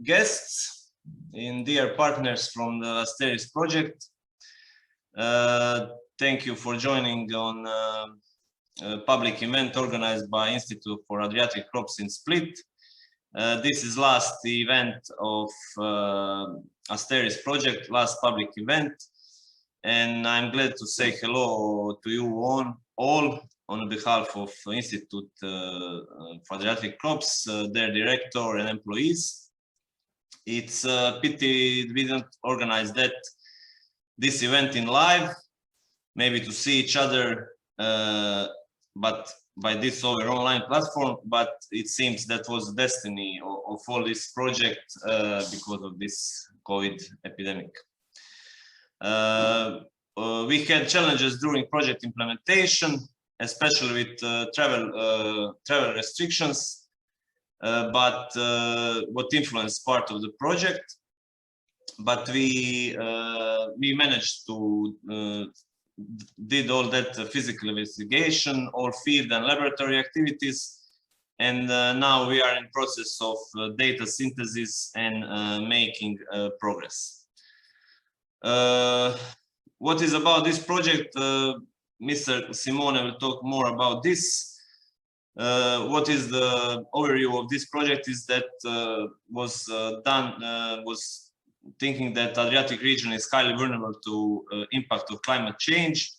Guests and dear partners from the Asteris project, thank you for joining on a public event organized by Institute for Adriatic Crops in Split. This is last event of Asteris project, last public event, and I'm glad to say hello to you all on behalf of Institute for Adriatic Crops, their director and employees. It's a pity we didn't organize this event in live, maybe to see each other, but by this over online platform. But it seems that was the destiny of all this project because of this COVID epidemic. We had challenges during project implementation, especially with travel restrictions. But what influenced part of the project, but we managed to did all that physical investigation, all field and laboratory activities, and now we are in process of data synthesis and making progress. What is about this project? Mr. Simone will talk more about this. What is the overview of this project is that was thinking that Adriatic region is highly vulnerable to impact of climate change,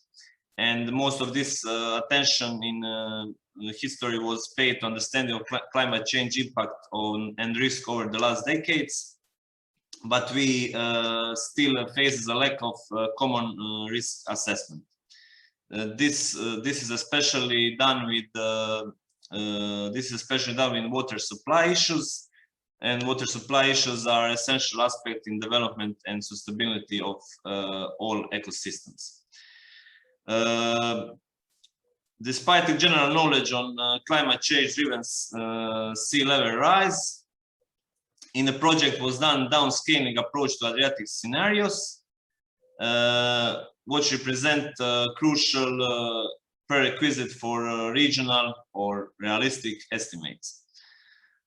and most of this attention in history was paid to understanding of climate change impact on and risk over the last decades. But we still faces a lack of common risk assessment. This is especially done with water supply issues, and water supply issues are essential aspect in development and sustainability of all ecosystems. Despite the general knowledge on climate change driven sea level rise, in the project was done downscaling approach to Adriatic scenarios, which represent crucial prerequisite for regional or realistic estimates.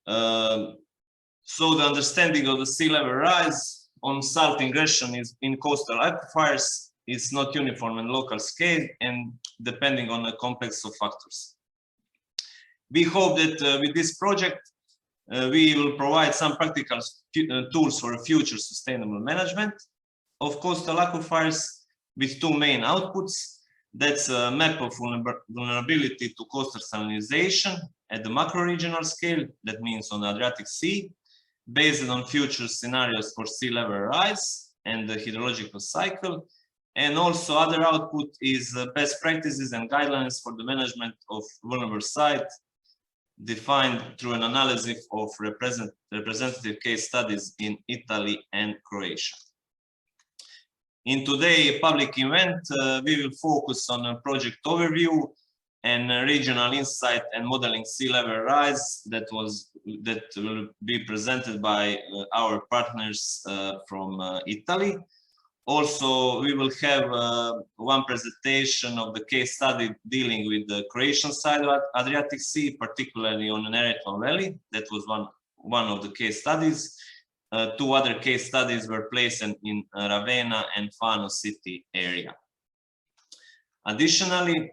So the understanding of the sea level rise on salt ingression is in coastal aquifers is not uniform in local scale and depending on a complex of factors. We hope that with this project we will provide some practical tools for future sustainable management of coastal aquifers with two main outputs. That's a map of vulnerability to coastal salinization at the macro-regional scale, that means on the Adriatic Sea, based on future scenarios for sea level rise and the hydrological cycle. And also other output is best practices and guidelines for the management of vulnerable site, defined through an analysis of representative case studies in Italy and Croatia. In today's public event, we will focus on a project overview and regional insight and modeling sea level rise that will be presented by our partners from Italy. Also, we will have one presentation of the case study dealing with the Croatian side of Adriatic Sea, particularly on the Neretva Valley. That was one of the case studies. Two other case studies were placed in Ravenna and Fano city area. Additionally,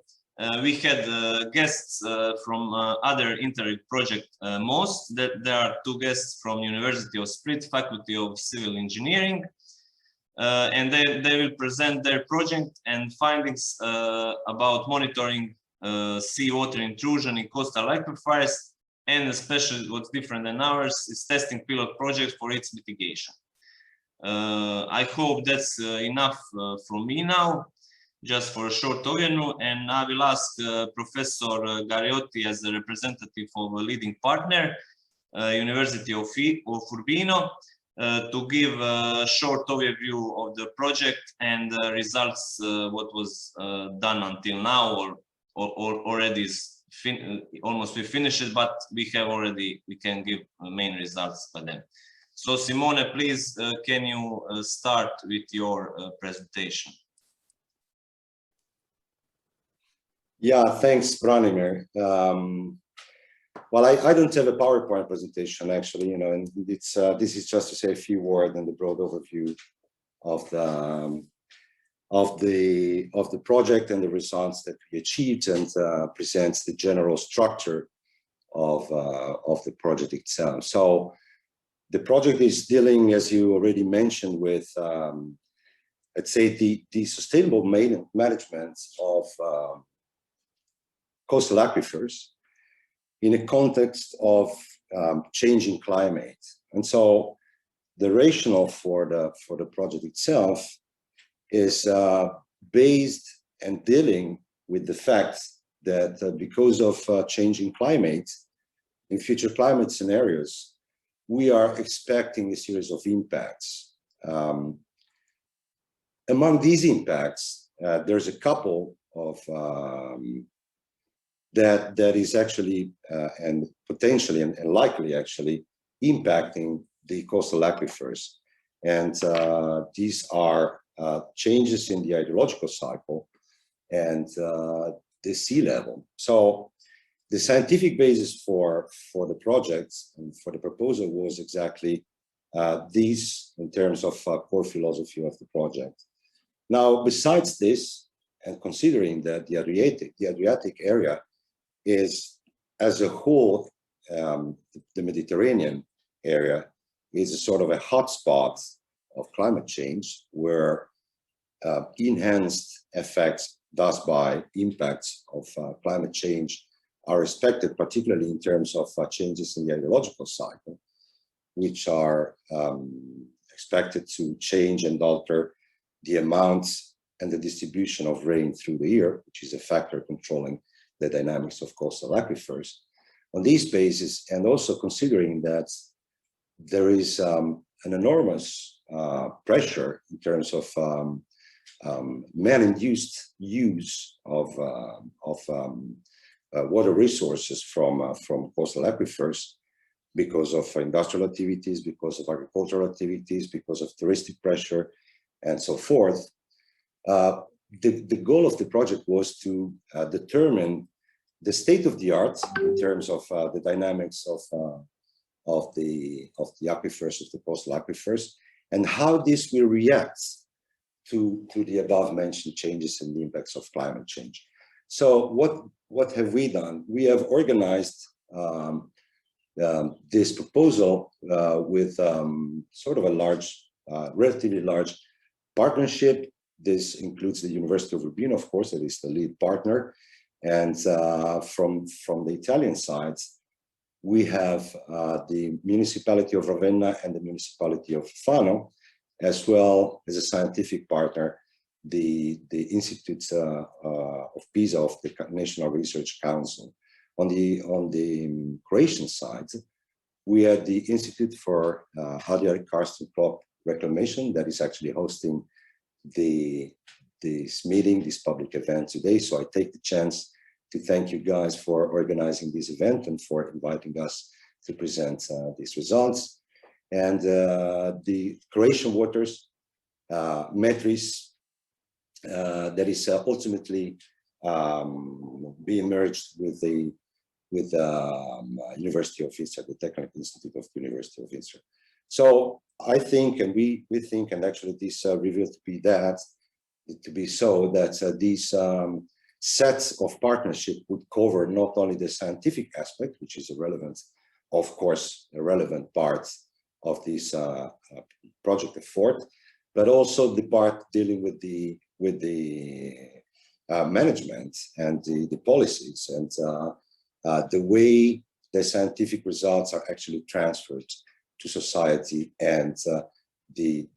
we had guests from other Interreg project most. There are two guests from University of Split, Faculty of Civil Engineering, and they will present their project and findings about monitoring seawater intrusion in coastal aquifers, and especially what's different than ours is testing pilot projects for its mitigation. I hope that's enough from me now, just for a short overview, and I will ask Professor Gariotti as a representative of a leading partner, University of Urbino, to give a short overview of the project and results, what was done until now, or already is almost we finished it, but we can give main results by them. So Simone, please, can you start with your presentation? Yeah, thanks, Branimir. Well, I don't have a PowerPoint presentation actually, you know, and it's this is just to say a few words and the broad overview of the project and the results that we achieved, and presents the general structure of the project itself. So the project is dealing, as you already mentioned, with let's say the sustainable management of coastal aquifers in a context of changing climate. And so the rationale for the project itself is based and dealing with the fact that because of changing climate, in future climate scenarios, we are expecting a series of impacts. Among these impacts, there's a couple of that is actually and potentially and likely actually impacting the coastal aquifers. And these are changes in the hydrological cycle and the sea level. So the scientific basis for the project and for the proposal was exactly these in terms of core philosophy of the project. Now, besides this, and considering that the Adriatic area is, as a whole, the Mediterranean area is a sort of a hotspot of climate change, where enhanced effects, thus by impacts of climate change, are expected, particularly in terms of changes in the hydrological cycle, which are expected to change and alter the amounts and the distribution of rain through the year, which is a factor controlling the dynamics of coastal aquifers. On this basis, and also considering that there is an enormous pressure in terms of man-induced use of water resources from coastal aquifers, because of industrial activities, because of agricultural activities, because of touristic pressure, and so forth. The goal of the project was to determine the state of the art in terms of the dynamics of the aquifers, of the coastal aquifers, and how this will react to the above mentioned changes and the impacts of climate change. So what have we done? We have organized this proposal with sort of a large, relatively large partnership. This includes the University of Urbino, of course, that is the lead partner. And from the Italian side, we have the municipality of Ravenna and the municipality of Fano, as well as a scientific partner, the Institute of Pisa of the National Research Council. On the Croatian side, we had the Institute for Adriatic, Karst and Reclamation that is actually hosting this meeting, this public event today. So I take the chance to thank you guys for organizing this event and for inviting us to present these results. And the Croatian waters, Metris, that is ultimately being merged with the University of Istra, the Technical Institute of the University of Istra. So I think, and we think, and actually this revealed to be so, that these sets of partnership would cover not only the scientific aspect, which is of course, a relevant part of this project effort, but also the part dealing with the management and the policies and the way the scientific results are actually transferred to society and the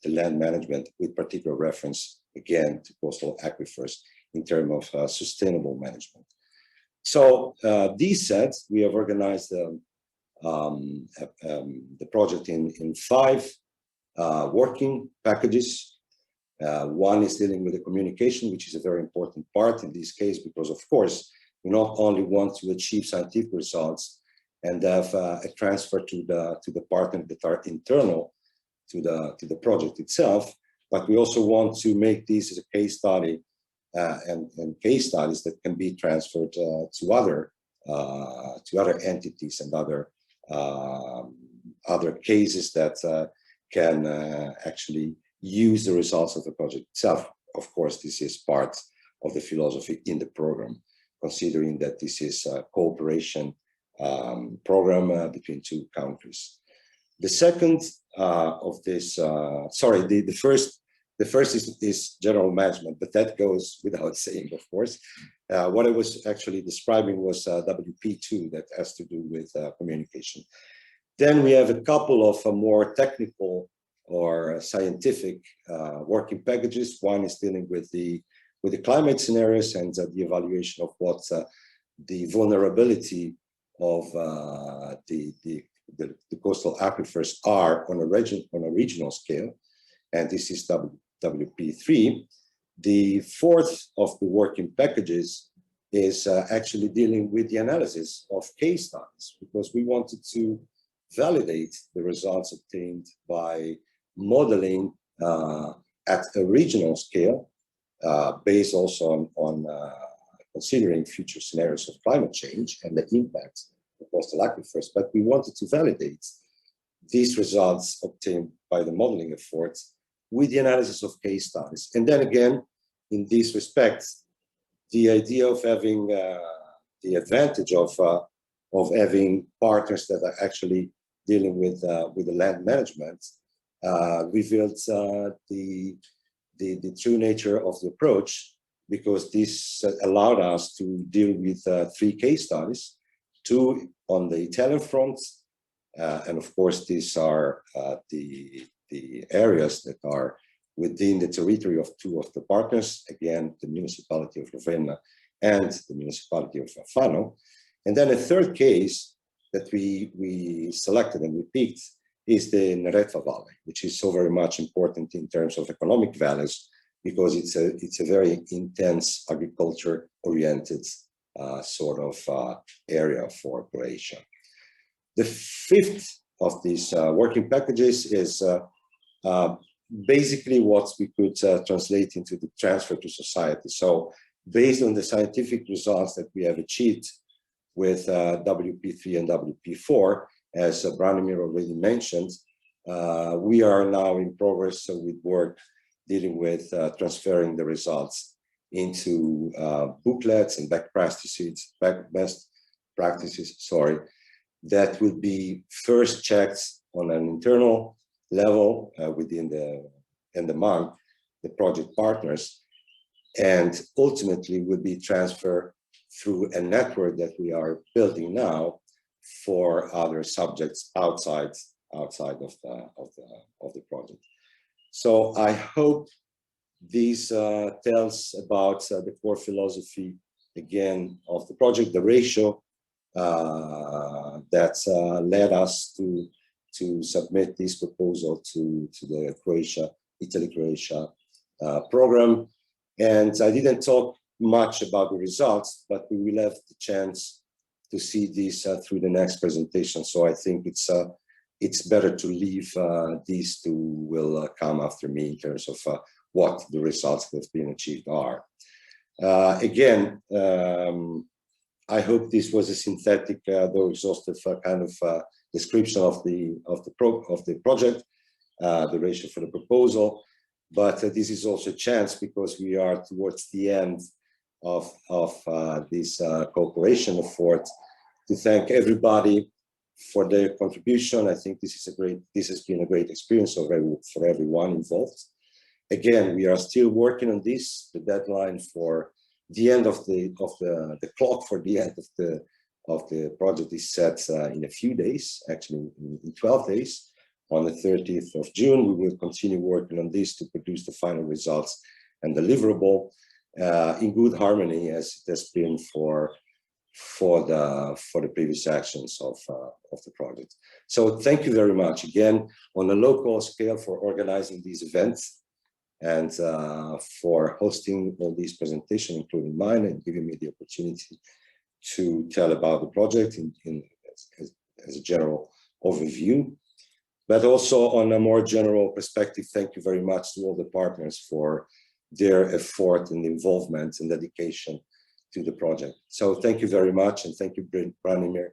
land management, with particular reference again to coastal aquifers in terms of sustainable management. So these said, we have organized the project in 5 working packages. One is dealing with the communication, which is a very important part in this case, because of course we not only want to achieve scientific results and have a transfer to the partners that are internal to the project itself, but we also want to make this as a case study and case studies that can be transferred to other entities and other cases that can actually use the results of the project itself. Of course, this is part of the philosophy in the program, considering that this is a cooperation program between two countries. The second of this, the first is general management, but that goes without saying, of course. What I was actually describing was WP2, that has to do with communication. Then we have a couple of more technical or scientific working packages. One is dealing with the climate scenarios and the evaluation of what the vulnerability of the coastal aquifers are on a regional scale, and this is WP3. The fourth of the working packages is actually dealing with the analysis of case studies, because we wanted to validate the results obtained by modeling at a regional scale, based also on considering future scenarios of climate change and the impact of coastal aquifers. But we wanted to validate these results obtained by the modeling efforts with the analysis of case studies. And then again, in these respects, the idea of having the advantage of having partners that are actually dealing with the land management revealed the true nature of the approach, because this allowed us to deal with 3 case studies, 2 on the Italian front, and of course these are the areas that are within the territory of 2 of the partners, again the municipality of Ravenna and the municipality of Fano. And then a third case that we selected and we picked is the Neretva Valley, which is so very much important in terms of economic values, because it's a very intense agriculture-oriented sort of area for Croatia. The fifth of these working packages is basically what we could translate into the transfer to society. So based on the scientific results that we have achieved with WP3 and WP4, as Branimir already mentioned, we are now in progress with work dealing with transferring the results into booklets and best practices, that would be first checked on an internal level within among the project partners, and ultimately would be transferred through a network that we are building now for other subjects outside of the project. So I hope this tells about the core philosophy again of the project, the ratio that led us to submit this proposal to the Italy-Croatia program. And I didn't talk much about the results, but we will have the chance to see this through the next presentation. So I think it's better to leave these two will come after me in terms of what the results that have been achieved are. Again, I hope this was a synthetic, though exhaustive kind of description of the project, the ratio for the proposal. But this is also a chance, because we are towards the end of this cooperation effort, to thank everybody for their contribution. I think this has been a great experience for everyone involved. Again, we are still working on this. The deadline for the end of the clock for the end of the project is set in a few days, actually in 12 days. On the 30th of June, we will continue working on this to produce the final results and deliverable in good harmony, as it has been for the previous actions of the project. So thank you very much again on a local scale for organizing these events and for hosting all these presentations, including mine, and giving me the opportunity to tell about the project as a general overview. But also on a more general perspective, thank you very much to all the partners for their effort and involvement and dedication to the project. So thank you very much, and thank you, Branimir.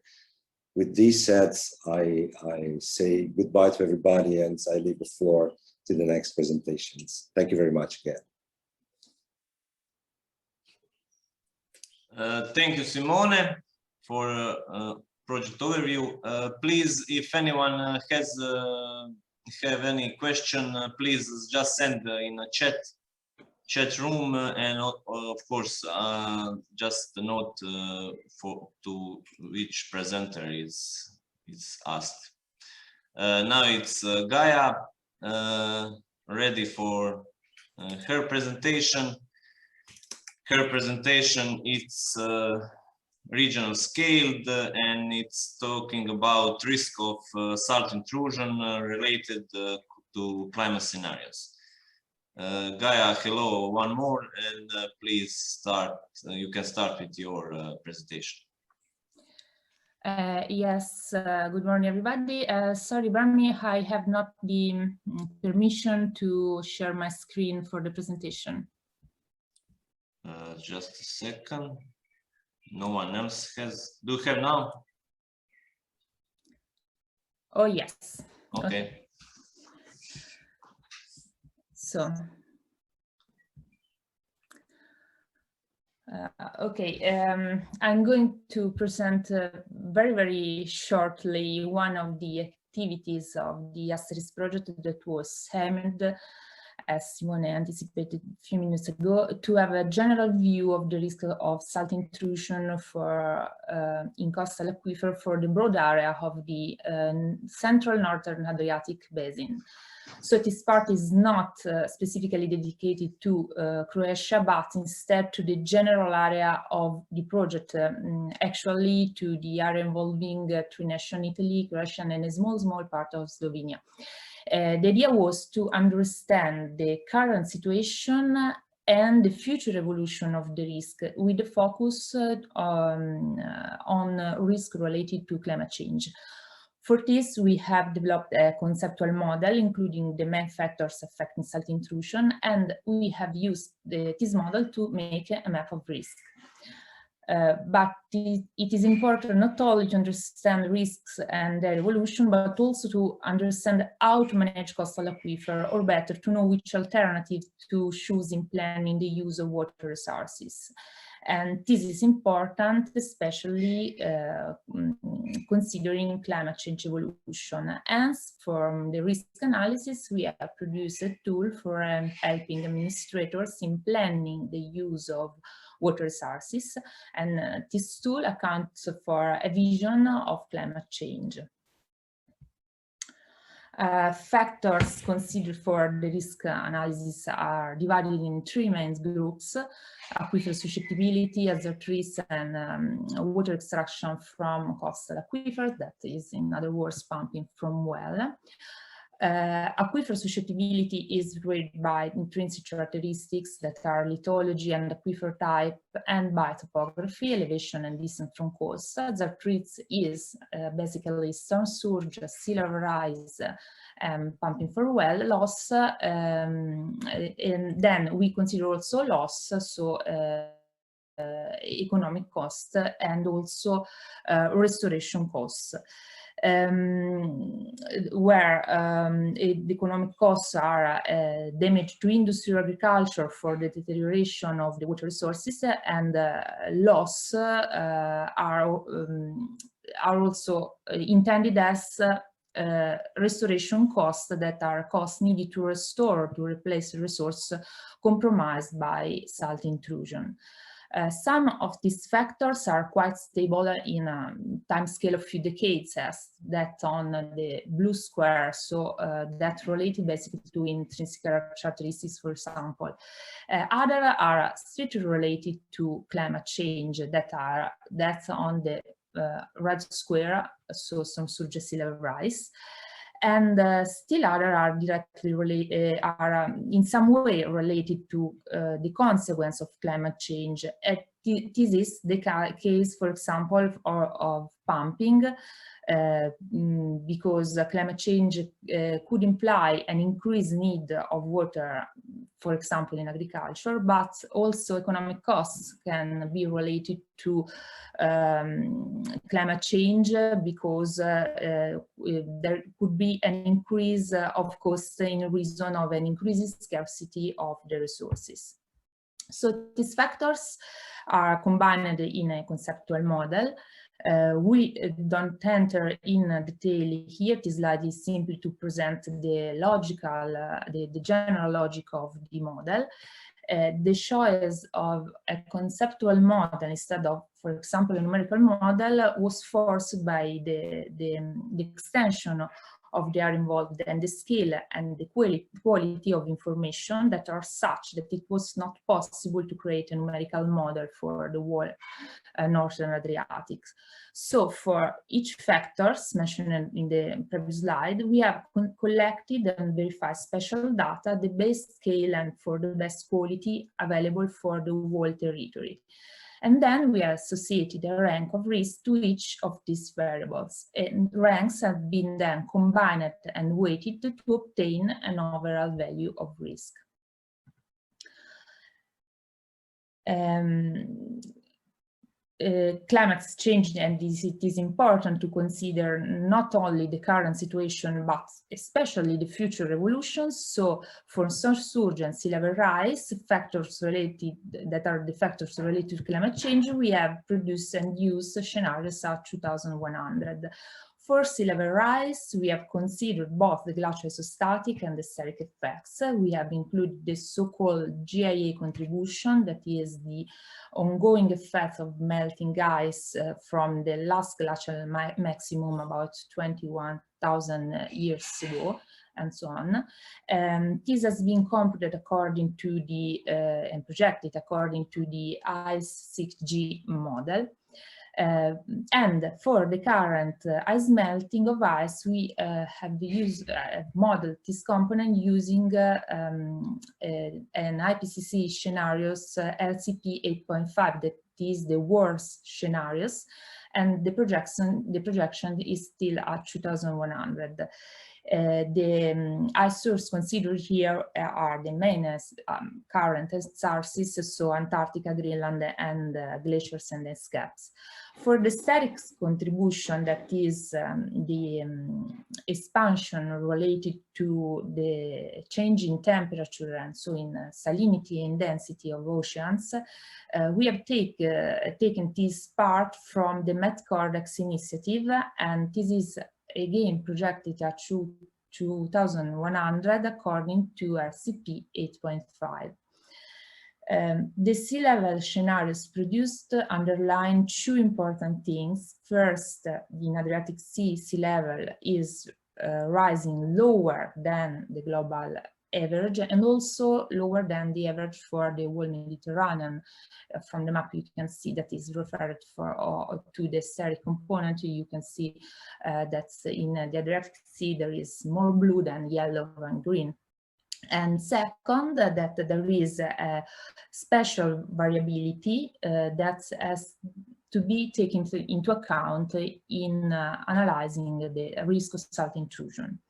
With these said, I say goodbye to everybody, and I leave the floor to the next presentations. Thank you very much again. Thank you, Simone, for project overview. Please, if anyone has have any question, please just send in a chat room, and of course just a note to which presenter is asked. Now it's Gaia ready for her presentation. Her presentation, it's regional scaled, and it's talking about risk of salt intrusion related to climate scenarios. Gaia, hello, one more, and please start. You can start with your presentation. Yes, good morning, everybody. Sorry, Barney, I have not the permission to share my screen for the presentation. Just a second. No one else has. Do you have now? Oh, yes. Okay. So, I'm going to present very, very shortly one of the activities of the Asteris project that was aimed, as Simone anticipated a few minutes ago, to have a general view of the risk of salt intrusion for in coastal aquifer for the broad area of the central northern Adriatic basin. So this part is not specifically dedicated to Croatia, but instead to the general area of the project, actually to the area involving three nations, Italy, Croatia, and a small part of Slovenia. The idea was to understand the current situation and the future evolution of the risk, with the focus on risk related to climate change. For this, we have developed a conceptual model, including the main factors affecting salt intrusion, and we have used this model to make a map of risk. But it is important not only to understand risks and their evolution, but also to understand how to manage coastal aquifer, or better, to know which alternative to choose in planning the use of water resources. And this is important, especially considering climate change evolution. Hence, from the risk analysis, we have produced a tool for helping administrators in planning the use of water resources, and this tool accounts for a vision of climate change. Factors considered for the risk analysis are divided in three main groups: aquifer susceptibility, hazard risk, and water extraction from coastal aquifers, that is, in other words, pumping from well. Aquifer susceptibility is rated by intrinsic characteristics that are lithology and aquifer type, and by topography, elevation and distance from coast. Hazard risk is basically storm surge, sea level rise, pumping for well loss, and then we consider also loss, so economic cost, and also restoration costs. Where the economic costs are damage to industry or agriculture for the deterioration of the water resources, and loss are also intended as restoration costs, that are costs needed to restore, to replace the resource compromised by salt intrusion. Some of these factors are quite stable in a time scale of few decades, as that on the blue square, so that related basically to intrinsic characteristics, for example. Other are strictly related to climate change, that's on the red square, so some surge sea level rise. And still other are directly related, in some way related to the consequence of climate change. This is the case, for example, of pumping, because climate change could imply an increased need of water for example, in agriculture, but also economic costs can be related to climate change because there could be an increase of costs in reason of an increasing scarcity of the resources. So these factors are combined in a conceptual model. We don't enter in detail here. This slide is simply to present the logical, the general logic of the model. The choice of a conceptual model instead of, for example, a numerical model was forced by the extension of the area involved and the scale and the quality of information that are such that it was not possible to create a numerical model for the whole Northern Adriatic. So for each factors mentioned in the previous slide, we have collected and verified special data, the best scale and for the best quality available for the whole territory. And then we associated a rank of risk to each of these variables. And ranks have been then combined and weighted to obtain an overall value of risk. Climate change, and it is important to consider not only the current situation, but especially the future evolutions. So for surge and sea level rise, factors related, that are the factors related to climate change, we have produced and used scenarios at 2100. For sea level rise, we have considered both the glacial isostatic and the steric effects. We have included the so-called GIA contribution, that is the ongoing effect of melting ice from the last glacial maximum about 21,000 years ago, and so on. This has been computed according to the, and projected according to the ICE6G model. And for the current ice melting of ice, we have used modeled this component using an IPCC scenarios LCP 8.5, that is the worst scenarios, and the projection is still at 2100. The ice source considered here are the main current sources, so Antarctica, Greenland, and glaciers and ice caps. For the static contribution, that is the expansion related to the change in temperature and so in salinity and density of oceans, we have taken this part from the METCORDEX initiative, and this is again projected at 2100 according to RCP 8.5. The sea level scenarios produced underline two important things. First, the Adriatic Sea level is rising lower than the global average, and also lower than the average for the whole Mediterranean. From the map you can see that is referred to the steric component. You can see that in the Adriatic Sea there is more blue than yellow and green. And second, that there is a special variability that has to be taken into account in analyzing the risk of salt intrusion.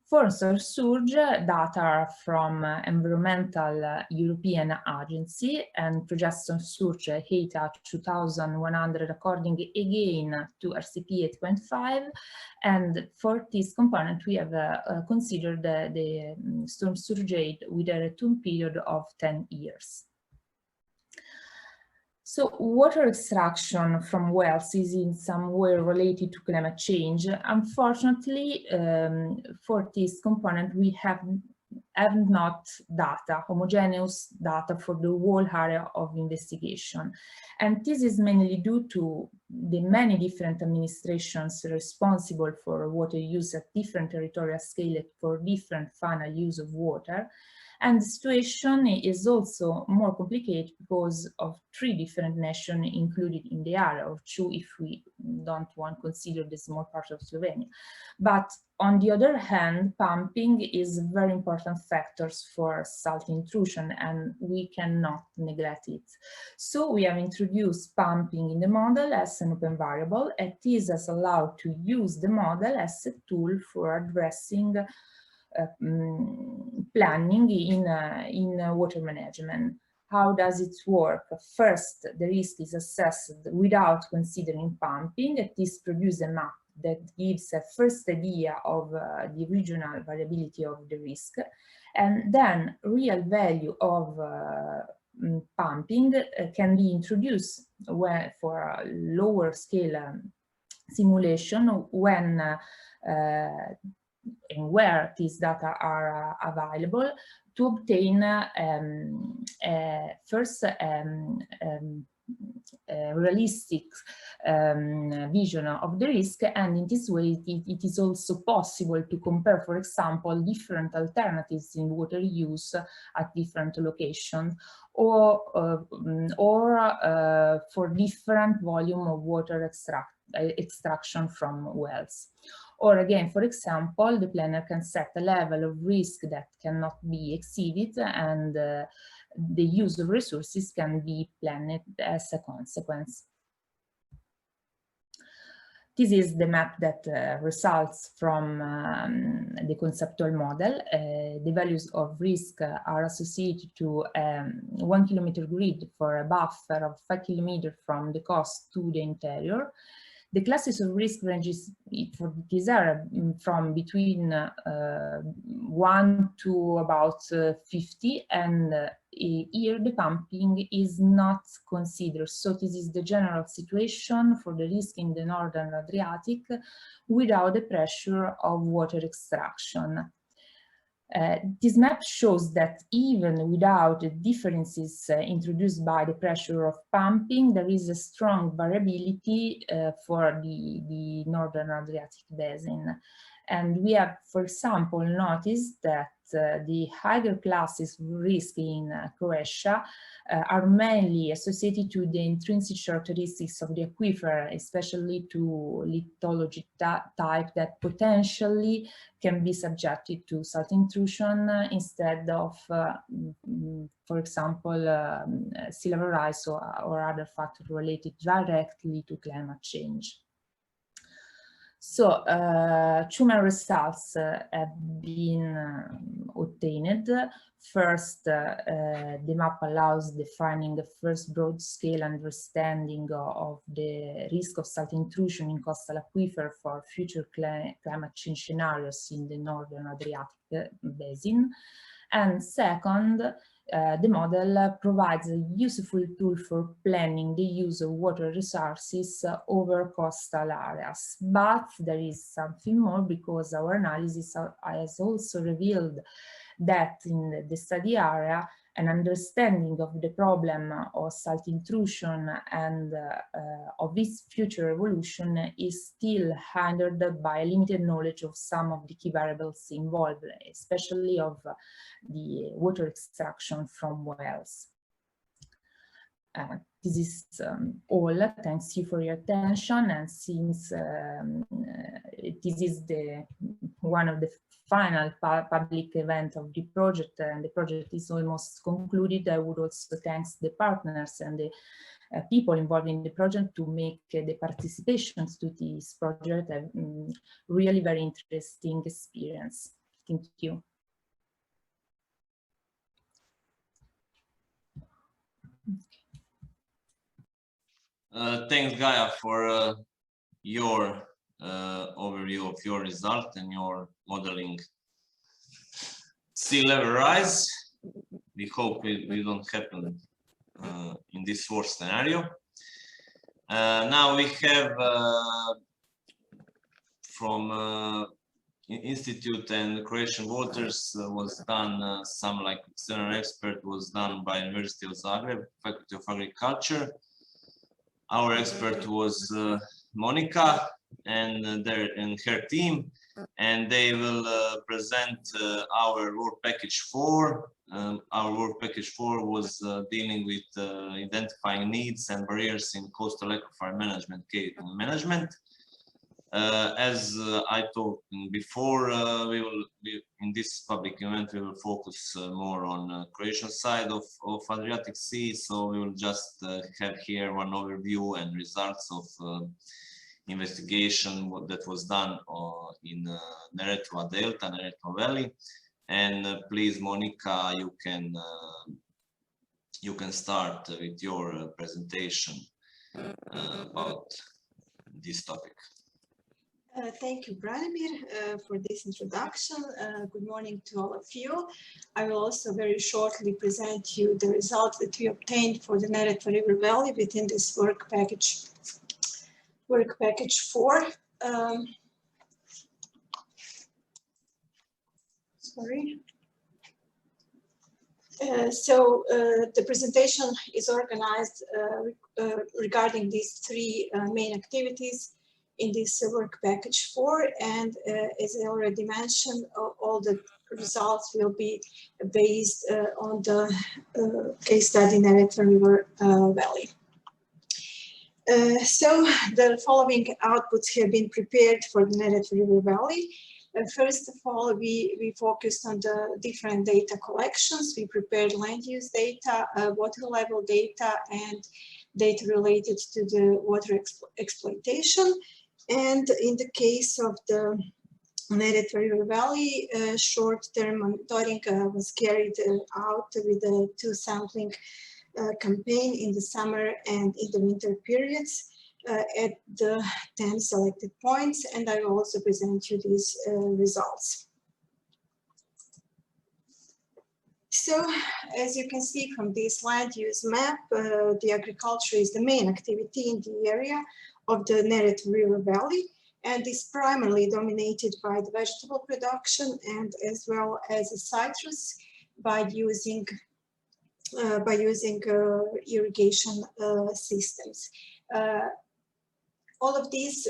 For surge, data are from Environmental European Agency and projection surge 8 at 2100 according again to RCP 8.5. And for this component, we have considered the storm surge with a return period of 10 years. So water extraction from wells is in some way related to climate change. Unfortunately, for this component, we have not data, homogeneous data for the whole area of investigation. And this is mainly due to the many different administrations responsible for water use at different territorial scale for different final use of water. And the situation is also more complicated because of 3 different nations included in the area, or 2 if we don't want to consider the small part of Slovenia. But on the other hand, pumping is a very important factor for salt intrusion, and we cannot neglect it. So we have introduced pumping in the model as an open variable, and this has allowed to use the model as a tool for addressing planning in water management. How does it work? First, the risk is assessed without considering pumping. This produces a map that gives a first idea of the regional variability of the risk, and then real value of pumping can be introduced for a lower scale simulation when and where these data are available, to obtain first realistic vision of the risk, and in this way it is also possible to compare, for example, different alternatives in water use at different locations, or for different volume of water extraction from wells. Or again, for example, the planner can set a level of risk that cannot be exceeded, and the use of resources can be planned as a consequence. This is the map that results from the conceptual model. The values of risk are associated to 1 kilometer grid for a buffer of 5 kilometers from the coast to the interior. The classes of risk ranges for this area from between 1 to about 50, and here the pumping is not considered. So this is the general situation for the risk in the Northern Adriatic without the pressure of water extraction. This map shows that even without the differences introduced by the pressure of pumping, there is a strong variability for the Northern Adriatic basin. And we have, for example, noticed that the higher classes of risk in Croatia are mainly associated to the intrinsic characteristics of the aquifer, especially to lithology type that potentially can be subjected to salt intrusion instead of, for example, sea level rise or other factors related directly to climate change. So, two main results have been obtained. First, the map allows defining the first broad-scale understanding of the risk of salt intrusion in coastal aquifer for future climate change scenarios in the Northern Adriatic basin. And second, the model provides a useful tool for planning the use of water resources over coastal areas. But there is something more, because our analysis has also revealed that in the study area, an understanding of the problem of salt intrusion and of its future evolution is still hindered by limited knowledge of some of the key variables involved, especially of the water extraction from wells. This is all. Thanks you for your attention. And since this is one of the final public event of the project, and the project is almost concluded, I would also thank the partners and the people involved in the project to make the participations to this project a really very interesting experience. Thank you. Thanks, Gaia, for your overview of your result and your modeling sea level rise. We hope it don't happen in this worst scenario. Now we have from Institute and Croatian Waters was done some like external expert was done by University of Zagreb, Faculty of Agriculture. Our expert was Monica and her team, and they will present our work package 4. Our work package 4 was dealing with identifying needs and barriers in coastal aquifer management. As I told before, in this public event we will focus more on Croatian side of Adriatic Sea. So we will just have here one overview and results of investigation that was done in Neretva Delta, Neretva Valley. And please, Monica, you can start with your presentation about this topic. Thank you, Branimir, for this introduction. Good morning to all of you. I will also very shortly present you the results that we obtained for the Neretva River Valley within this work package 4. Sorry. The presentation is organized regarding these 3 main activities in this work package 4, and as I already mentioned, all the results will be based on the case study Neretva River Valley. So the following outputs have been prepared for the Neretva River Valley. First of all, we focused on the different data collections. We prepared land use data, water level data, and data related to the water exploitation. And in the case of the Neretva River Valley, short-term monitoring was carried out with a 2 sampling campaign in the summer and in the winter periods at the 10 selected points, and I will also present you these results. So, as you can see from this land use map, the agriculture is the main activity in the area of the Neretva River Valley, and is primarily dominated by the vegetable production and as well as the citrus by using irrigation systems. All of these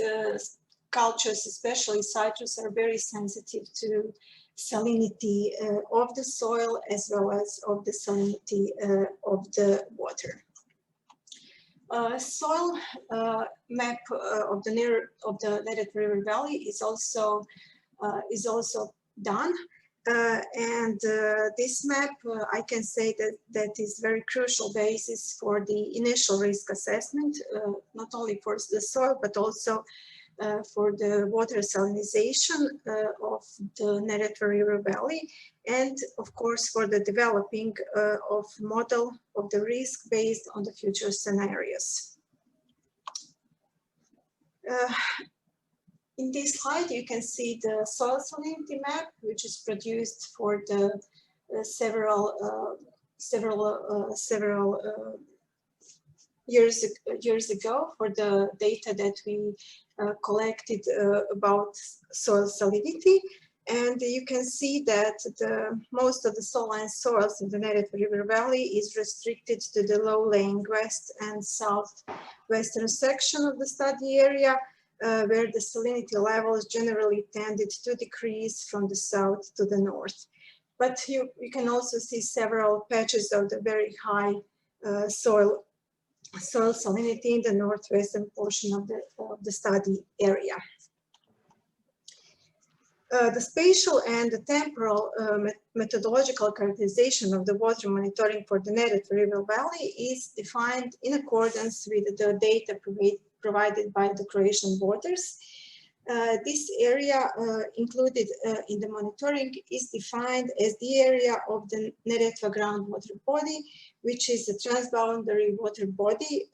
cultures, especially citrus, are very sensitive to salinity of the soil as well as of the salinity of the water. Soil map of the Neretva River Valley is also done. This map, I can say that is very crucial basis for the initial risk assessment, not only for the soil, but also for the water salinization of the Neretva River Valley, and of course for the developing of model of the risk based on the future scenarios. In this slide, you can see the soil salinity map, which is produced for the several years ago for the data that we collected about soil salinity. And you can see that most of the saline soils in the Neretva River Valley is restricted to the low-lying west and southwestern section of the study area, where the salinity levels generally tended to decrease from the south to the north. But you can also see several patches of the very high soil salinity in the northwestern portion of the study area. The spatial and the temporal methodological characterization of the water monitoring for the Neretva River Valley is defined in accordance with the data provided by the Croatian borders. This area included in the monitoring is defined as the area of the Neretva groundwater body, which is a transboundary water body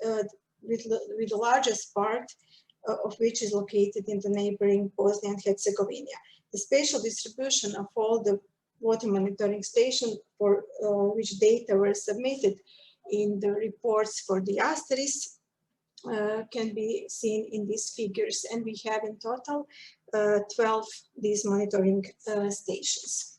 with the largest part of which is located in the neighboring Bosnia and Herzegovina. The spatial distribution of all the water monitoring stations for which data were submitted in the reports for the Asteris can be seen in these figures, and we have in total 12 these monitoring stations.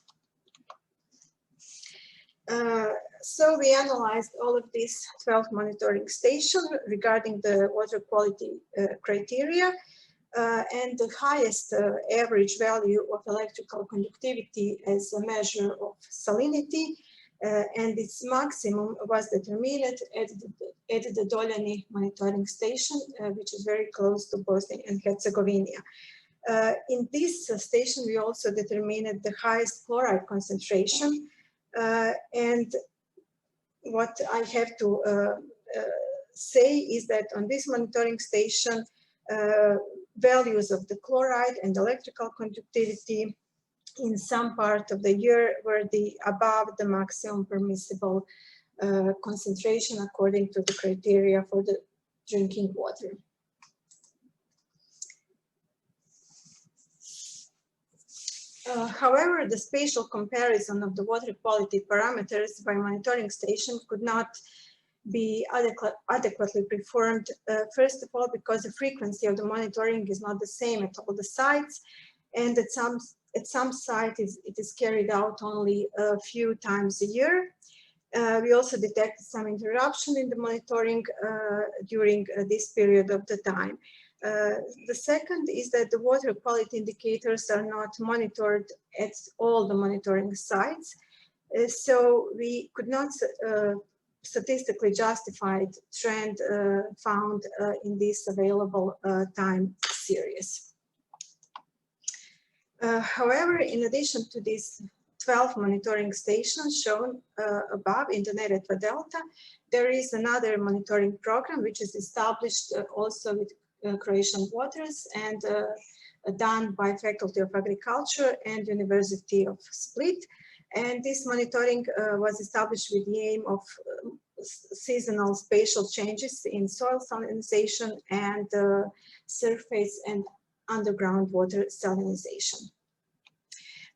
So we analyzed all of these 12 monitoring stations regarding the water quality criteria, and the highest average value of electrical conductivity as a measure of salinity, and its maximum was determined at the Doljani monitoring station, which is very close to Bosnia and Herzegovina. In this station, we also determined the highest chloride concentration, and what I have to say is that on this monitoring station, values of the chloride and electrical conductivity in some part of the year were above the maximum permissible concentration according to the criteria for the drinking water. However, the spatial comparison of the water quality parameters by monitoring station could not be adequately performed, first of all, because the frequency of the monitoring is not the same at all the sites, and at some sites it is carried out only a few times a year. We also detected some interruption in the monitoring during this period of the time. The second is that the water quality indicators are not monitored at all the monitoring sites, so we could not statistically justified trend found in this available time series. However, in addition to these 12 monitoring stations shown above in the Neretva Delta, there is another monitoring program which is established also with Croatian Waters and done by Faculty of Agriculture and University of Split. And this monitoring was established with the aim of seasonal spatial changes in soil salinization and surface and underground water salinization.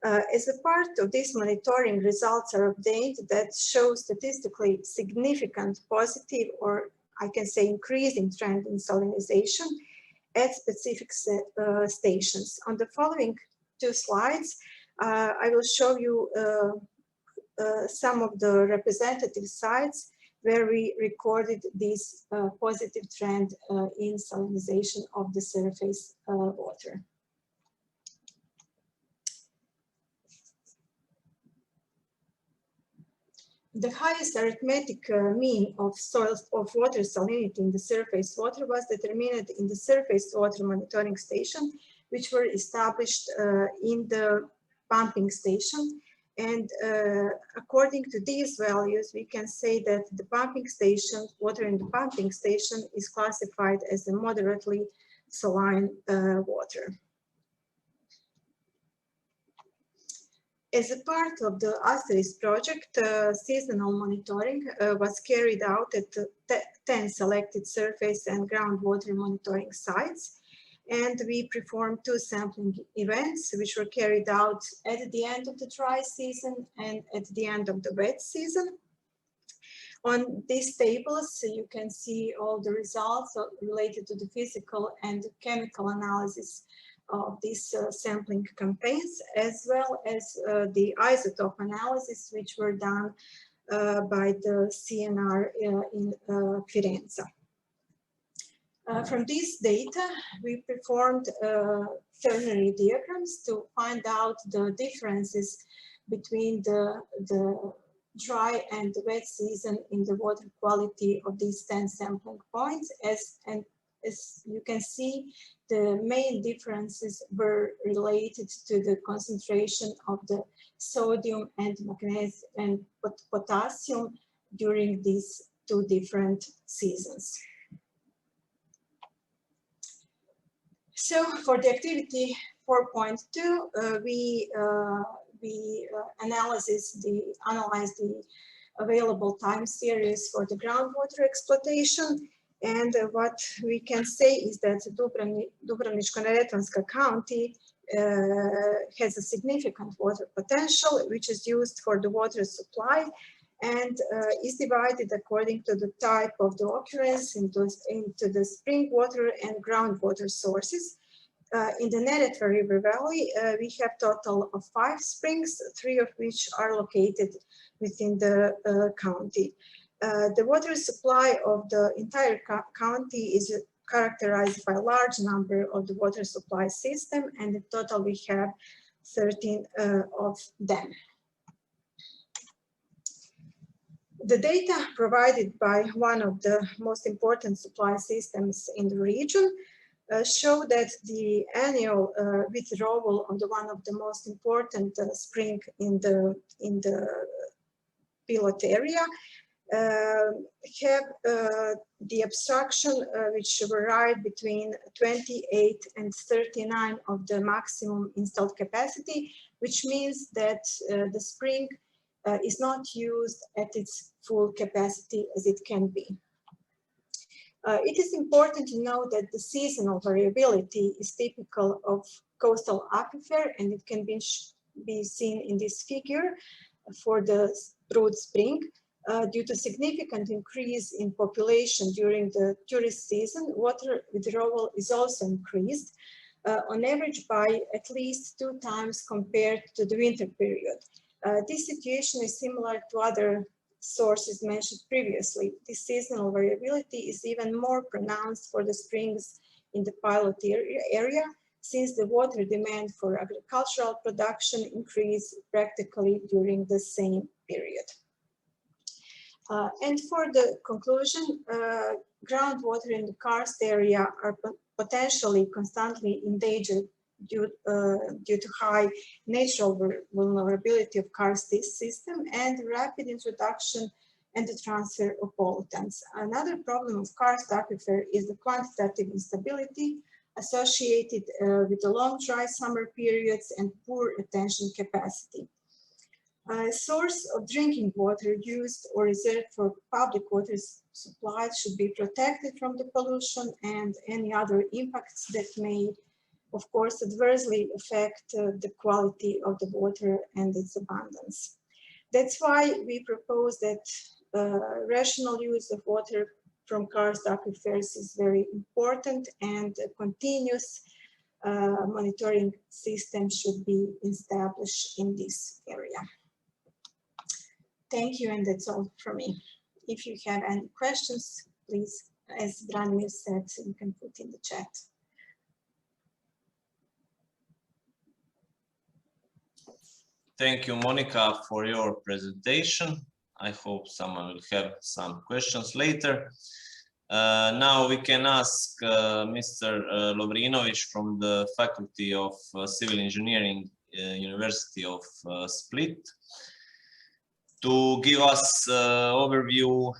As a part of this monitoring, results are obtained that show statistically significant positive, or I can say increasing trend in salinization at specific stations. On the following two slides, I will show you some of the representative sites where we recorded this positive trend in salinization of the surface water. The highest arithmetic mean of water salinity in the surface water was determined in the surface water monitoring station, which were established in the pumping station. And according to these values, we can say that the pumping station, water in the pumping station, is classified as a moderately saline water. As a part of the Asteris project, seasonal monitoring was carried out at 10 selected surface and groundwater monitoring sites. And we performed 2 sampling events, which were carried out at the end of the dry season and at the end of the wet season. On these tables, you can see all the results related to the physical and chemical analysis of these sampling campaigns, as well as the isotope analysis, which were done by the CNR in Firenze. From this data, we performed ternary diagrams to find out the differences between the dry and the wet season in the water quality of these 10 sampling points. As you can see, the main differences were related to the concentration of the sodium and magnesium and potassium during these 2 different seasons. So for the activity 4.2, we analyzed the available time series for the groundwater exploitation. And what we can say is that Dubrovničko-neretvanska county has a significant water potential, which is used for the water supply and is divided according to the type of the occurrence into the spring water and groundwater sources. In the Neretva River Valley, we have total of 5 springs, 3 of which are located within the county. The water supply of the entire county is characterized by a large number of the water supply system, and in total we have 13 of them. The data provided by one of the most important supply systems in the region show that the annual withdrawal of one of the most important spring in the pilot area have the obstruction which varied between 28 and 39 of the maximum installed capacity, which means that the spring is not used at its full capacity as it can be. It is important to know that the seasonal variability is typical of coastal aquifer, and it can be seen in this figure for the brood spring. Due to significant increase in population during the tourist season, water withdrawal is also increased, on average by at least 2 times compared to the winter period. This situation is similar to other sources mentioned previously. This seasonal variability is even more pronounced for the springs in the pilot area, since the water demand for agricultural production increased practically during the same period. And for the conclusion, groundwater in the karst area are potentially constantly endangered due to high natural vulnerability of karst system and rapid introduction and the transfer of pollutants. Another problem of karst aquifer is the quantitative instability associated with the long dry summer periods and poor retention capacity. A source of drinking water used or reserved for public water supply should be protected from the pollution and any other impacts that may, of course, adversely affect the quality of the water and its abundance. That's why we propose that rational use of water from karst aquifers is very important, and a continuous monitoring system should be established in this area. Thank you, and that's all from me. If you have any questions, please, as Branimir said, you can put in the chat. Thank you, Monica, for your presentation. I hope someone will have some questions later. Now we can ask Mr. Lovrinovic from the Faculty of Civil Engineering, University of Split, to give us overview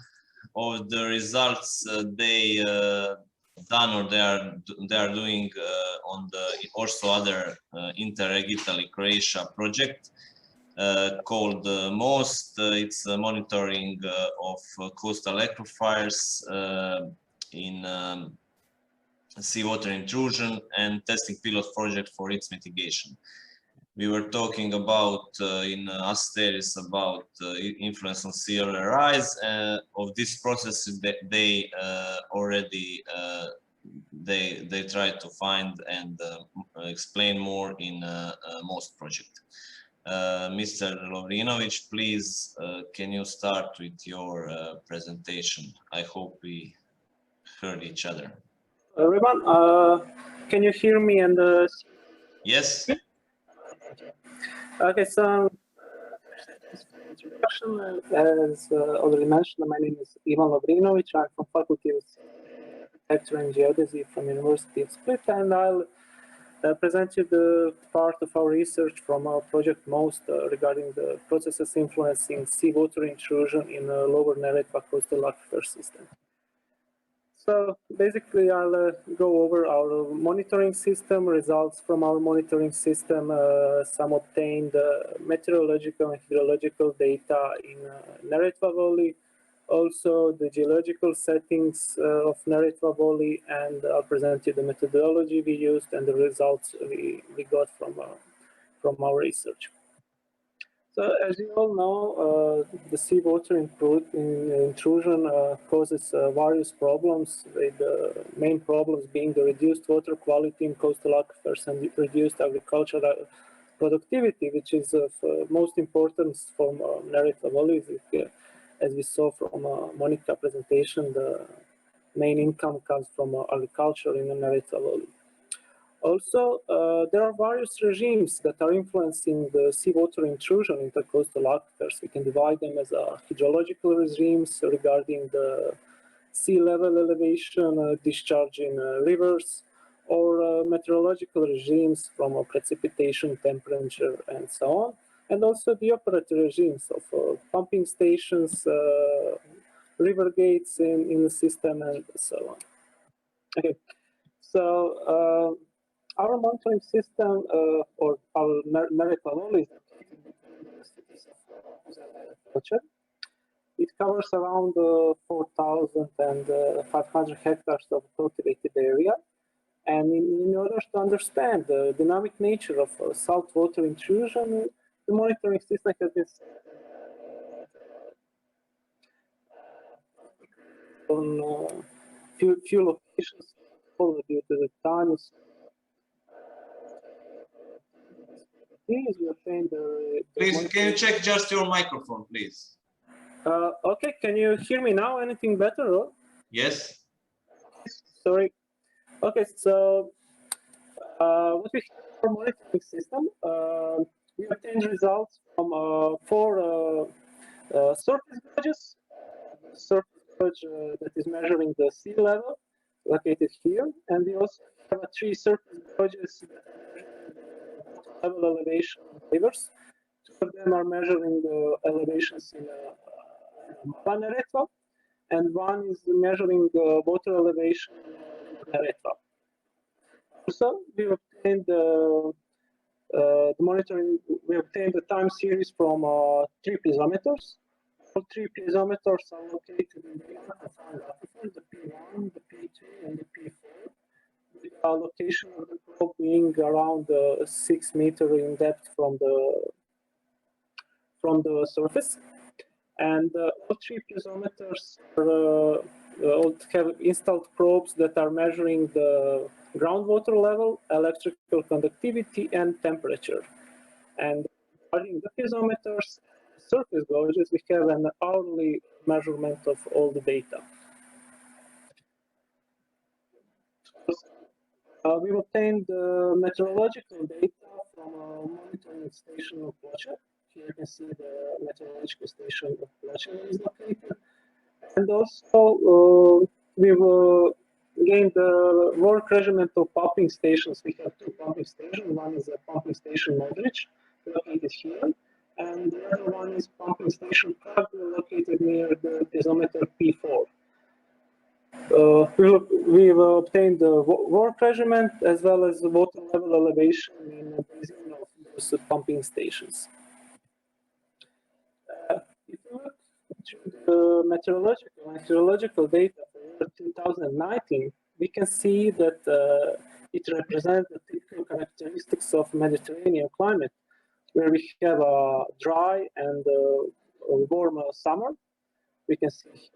of the results they done or they are doing on the also other Interreg Italy Croatia project called MOST. It's monitoring of coastal aquifers in seawater intrusion and testing pilot project for its mitigation. We were talking about in Asteris about influence on sea level rise of this process that they already they tried to find and explain more in MOST project. Mr. Lovrinovic, please, can you start with your presentation? I hope we heard each other. Everyone, can you hear me? And yes. Okay, so introduction, as already mentioned, my name is Ivan Lovrinovic. I'm from Faculty of Architecture and Geodesy from University of Split, and I'll present you the part of our research from our project MOST regarding the processes influencing seawater intrusion in a lower Neretva coastal aquifer system. So basically, I'll go over our monitoring system, results from our monitoring system, some obtained meteorological and hydrological data in Neretva Valley, also the geological settings of Neretva Valley, and I'll present you the methodology we used and the results we got from our research. So as you all know, the seawater intrusion causes various problems, with the main problems being the reduced water quality in coastal aquifers and reduced agricultural productivity, which is of most importance for Neretva Valley. As we saw from Monica's presentation, the main income comes from agriculture in the Neretva Valley. Also, there are various regimes that are influencing the seawater intrusion into coastal aquifers. We can divide them as hydrological regimes regarding the sea level elevation, discharge in rivers, or meteorological regimes from precipitation, temperature, and so on. And also the operator regimes of pumping stations, river gates in the system, and so on. Okay, so our monitoring system, or our Neretva Valley, is located between the cities of Ploče. It covers around 4,500 hectares of cultivated area. And in order to understand the dynamic nature of saltwater intrusion, the monitoring system has been set on few locations due to the time. We obtained Please, can you check just your microphone, please? Okay, can you hear me now? Anything better? Or? Yes. Sorry. Okay, so what we have for monitoring system, we obtained results from 4 surface gauges. Surface gauge that is measuring the sea level, located here, and we also have 3 surface gauges level elevation rivers. 2 of them are measuring the elevations in Neretva, and 1 is measuring the water elevation in Neretva. Also, we obtained the monitoring. We obtained the time series from 3 piezometers. All 3 piezometers are located in the unconfined aquifer, the P1, the P2, and the P4. With the location of the probe being around 6 meters in depth from the surface. And all 3 piezometers have installed probes that are measuring the groundwater level, electrical conductivity, and temperature. And regarding the piezometers, surface gauges, we have an hourly measurement of all the data. We've obtained meteorological data from a monitoring station of Ploče. Here you can see the meteorological station of Ploče is located. And also, we've gained the work measurement of pumping stations. We have 2 pumping stations. One is a pumping station Modric, located here, and the other one is pumping station Karst, located near the piezometer P4. We've obtained the work measurement as well as the water level elevation in the basin of those pumping stations. If you look to the meteorological data for 2019, we can see that it represents the typical characteristics of Mediterranean climate, where we have a dry and warm summer. We can see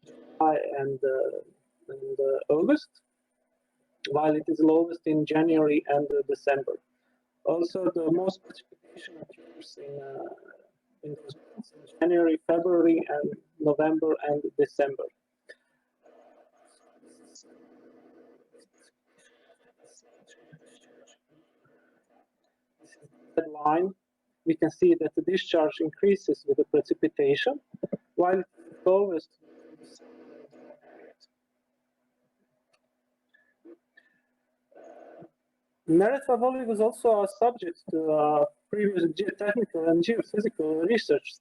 July and August, while it is lowest in January and December. Also, the most precipitation occurs in those months, in January, February, and November and December. Line, we can see that the discharge increases with the precipitation, while it is lowest. Neretva Valley was also subject to previous geotechnical and geophysical research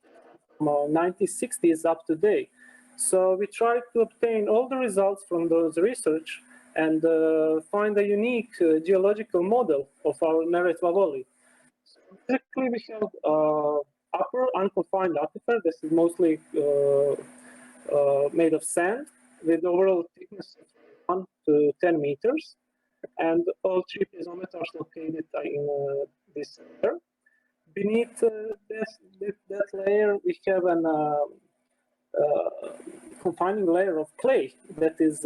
from 1960s up to date. So we tried to obtain all the results from those research and find a unique geological model of our Neretva Valley. So basically, we have upper unconfined aquifer. This is mostly made of sand with overall thickness of 1 to 10 meters. And all 3 piezometers located in this layer. Beneath that layer, we have an confining layer of clay that has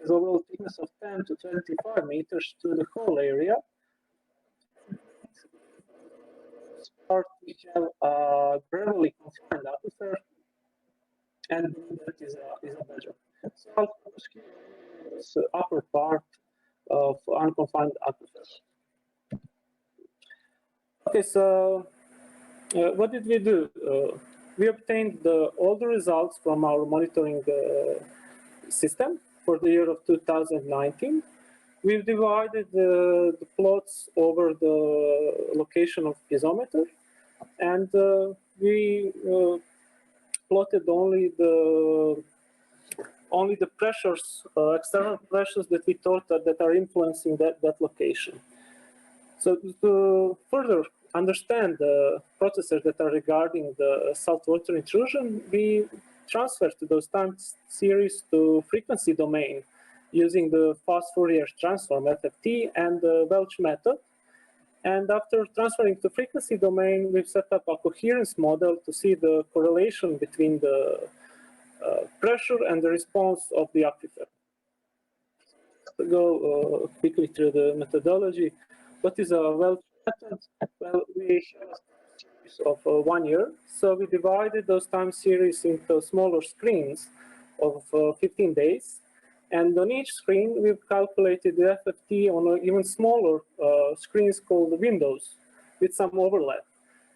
overall thickness of 10 to 25 meters to the whole area. This part we have a gravelly confined aquifer, and that is a bedrock. So I'll focus here on this upper part of unconfined aquifers. Okay, so what did we do? We obtained all the results from our monitoring system for the year of 2019. We've divided the plots over the location of piezometer, and we plotted only the pressures, external pressures that we thought that are influencing that location. So to further understand the processes that are regarding the saltwater intrusion, we transferred those time series to frequency domain using the fast Fourier transform FFT and the Welch method. And after transferring to frequency domain, we've set up a coherence model to see the correlation between the pressure and the response of the aquifer. To go quickly through the methodology, what is a Welch method? Well, we have a series of 1 year, so we divided those time series into smaller screens of 15 days. And on each screen, we've calculated the FFT on even smaller screens called windows with some overlap.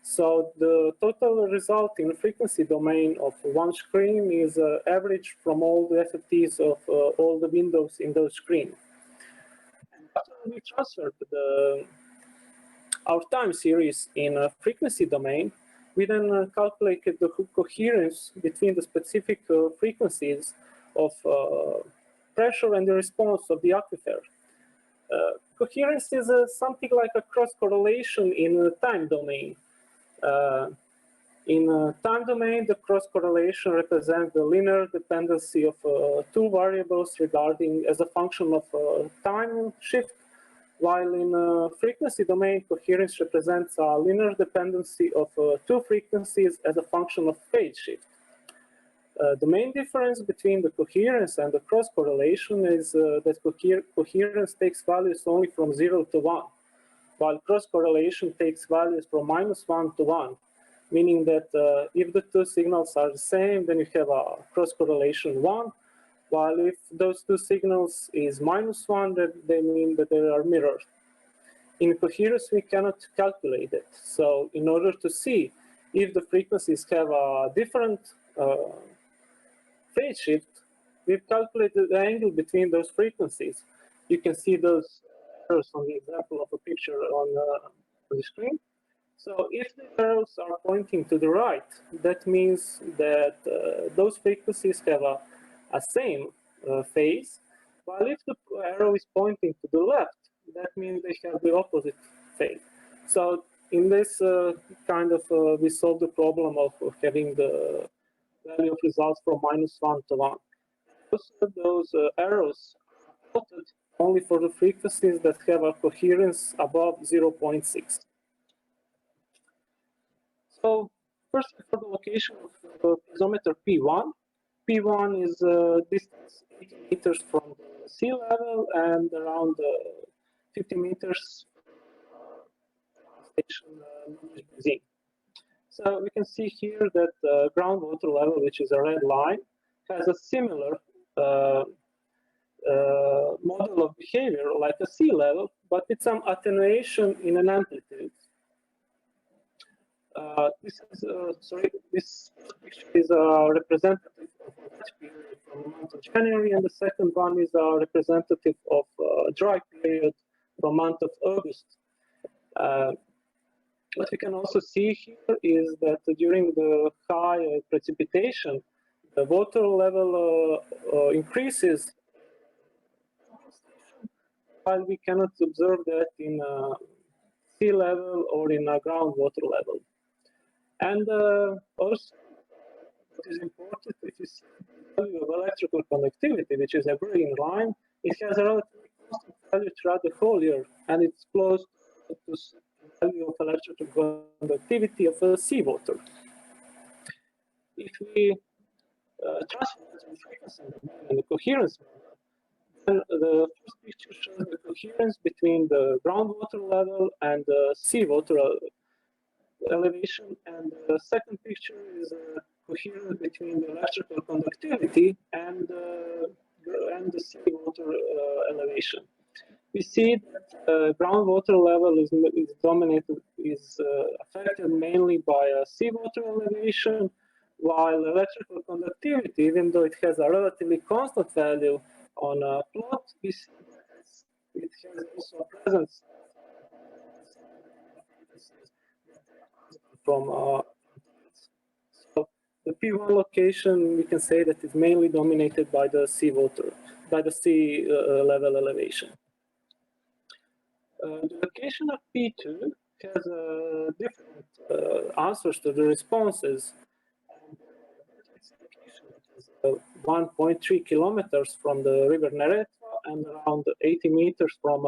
So the total result in the frequency domain of one screen is average from all the FFTs of all the windows in those screens. After we transferred our time series in a frequency domain, we then calculated the coherence between the specific frequencies of pressure and the response of the aquifer. Coherence is something like a cross-correlation in a time domain. In a time domain, the cross-correlation represents the linear dependency of two variables regarding as a function of time shift, while in a frequency domain, coherence represents a linear dependency of two frequencies as a function of phase shift. The main difference between the coherence and the cross-correlation is that coherence takes values only from 0 to 1, while cross-correlation takes values from -1 to 1, meaning that if the two signals are the same, then you have a cross-correlation 1, while if those two signals is -1, then they mean that they are mirrored. In coherence, we cannot calculate it. So in order to see if the frequencies have a different phase shift, we've calculated the angle between those frequencies. You can see those arrows on the example of a picture on the screen. So if the arrows are pointing to the right, that means that those frequencies have a same phase, while if the arrow is pointing to the left, that means they have the opposite phase. So in this kind of, we solve the problem of having the value of results from -1 to 1. Those arrows are plotted only for the frequencies that have a coherence above 0.6. So first, for the location of the piezometer P1, P1 is distance 80 meters from the sea level and around 50 meters station Brazil. So we can see here that groundwater level, which is a red line, has a similar model of behavior like a sea level, but with some attenuation in an amplitude. This picture is a representative of a wet period from the month of January, and the second one is a representative of a dry period from the month of August. What we can also see here is that during the high precipitation, the water level increases, while we cannot observe that in sea level or in groundwater level. And also, what is important, if you see the value of electrical conductivity, which is a green line, it has a relatively constant value throughout the whole year, and it's close to the value of electrical conductivity of seawater. If we transfer the frequency and the coherence, then the first picture shows the coherence between the groundwater level and the seawater elevation, and the second picture is coherence between the electrical conductivity and the seawater elevation. We see that groundwater level is affected mainly by seawater elevation, while electrical conductivity, even though it has a relatively constant value on a plot, we see that it has also a presence from the P1 location, we can say that is mainly dominated by the seawater, by the sea level elevation. The location of P2 has different answers to the responses. Its location is 1.3 kilometers from the river Neretva and around 80 meters from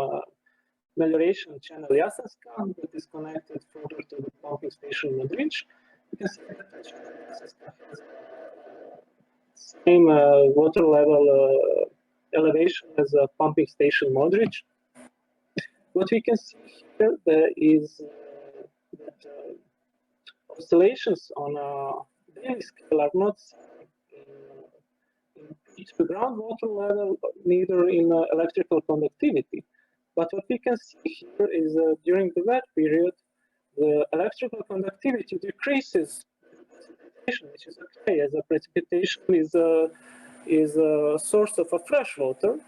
melioration channel Jasenska that is connected further to the pumping station Modric. You can see that the channel Jasenska has same water level elevation as a pumping station Modric. What we can see here is that oscillations on a daily scale are not in the groundwater level, neither in electrical conductivity. But what we can see here is during the wet period, the electrical conductivity decreases, which is okay, as a precipitation is a source of a fresh water.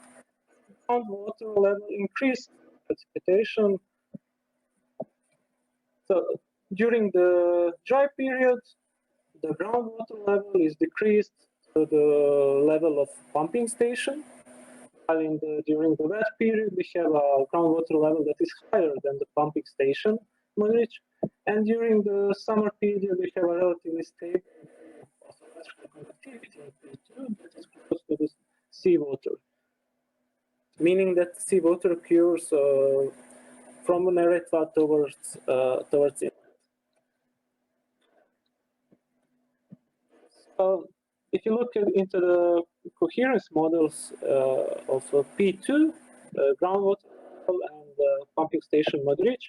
Groundwater level increases precipitation. So during the dry period, the groundwater level is decreased to the level of pumping station. While during the wet period, we have a groundwater level that is higher than the pumping station, Modric. And during the summer period, we have a relatively stable electrical conductivity that is close to the seawater, meaning that seawater occurs from Neretva towards inlet. So if you look into the coherence models of P2, groundwater and pumping station Modric,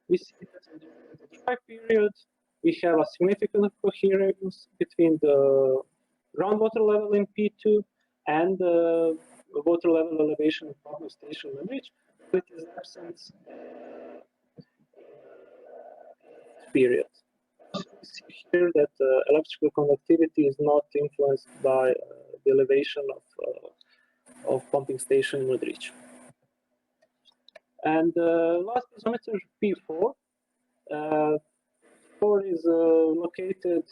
we see that in the dry period, we have a significant coherence between the groundwater level in P2 and the water level elevation in pumping station Modric, but it is absent period. We see here that electrical conductivity is not influenced by the elevation of pumping station Modric. And last piezometer P4. P4 is located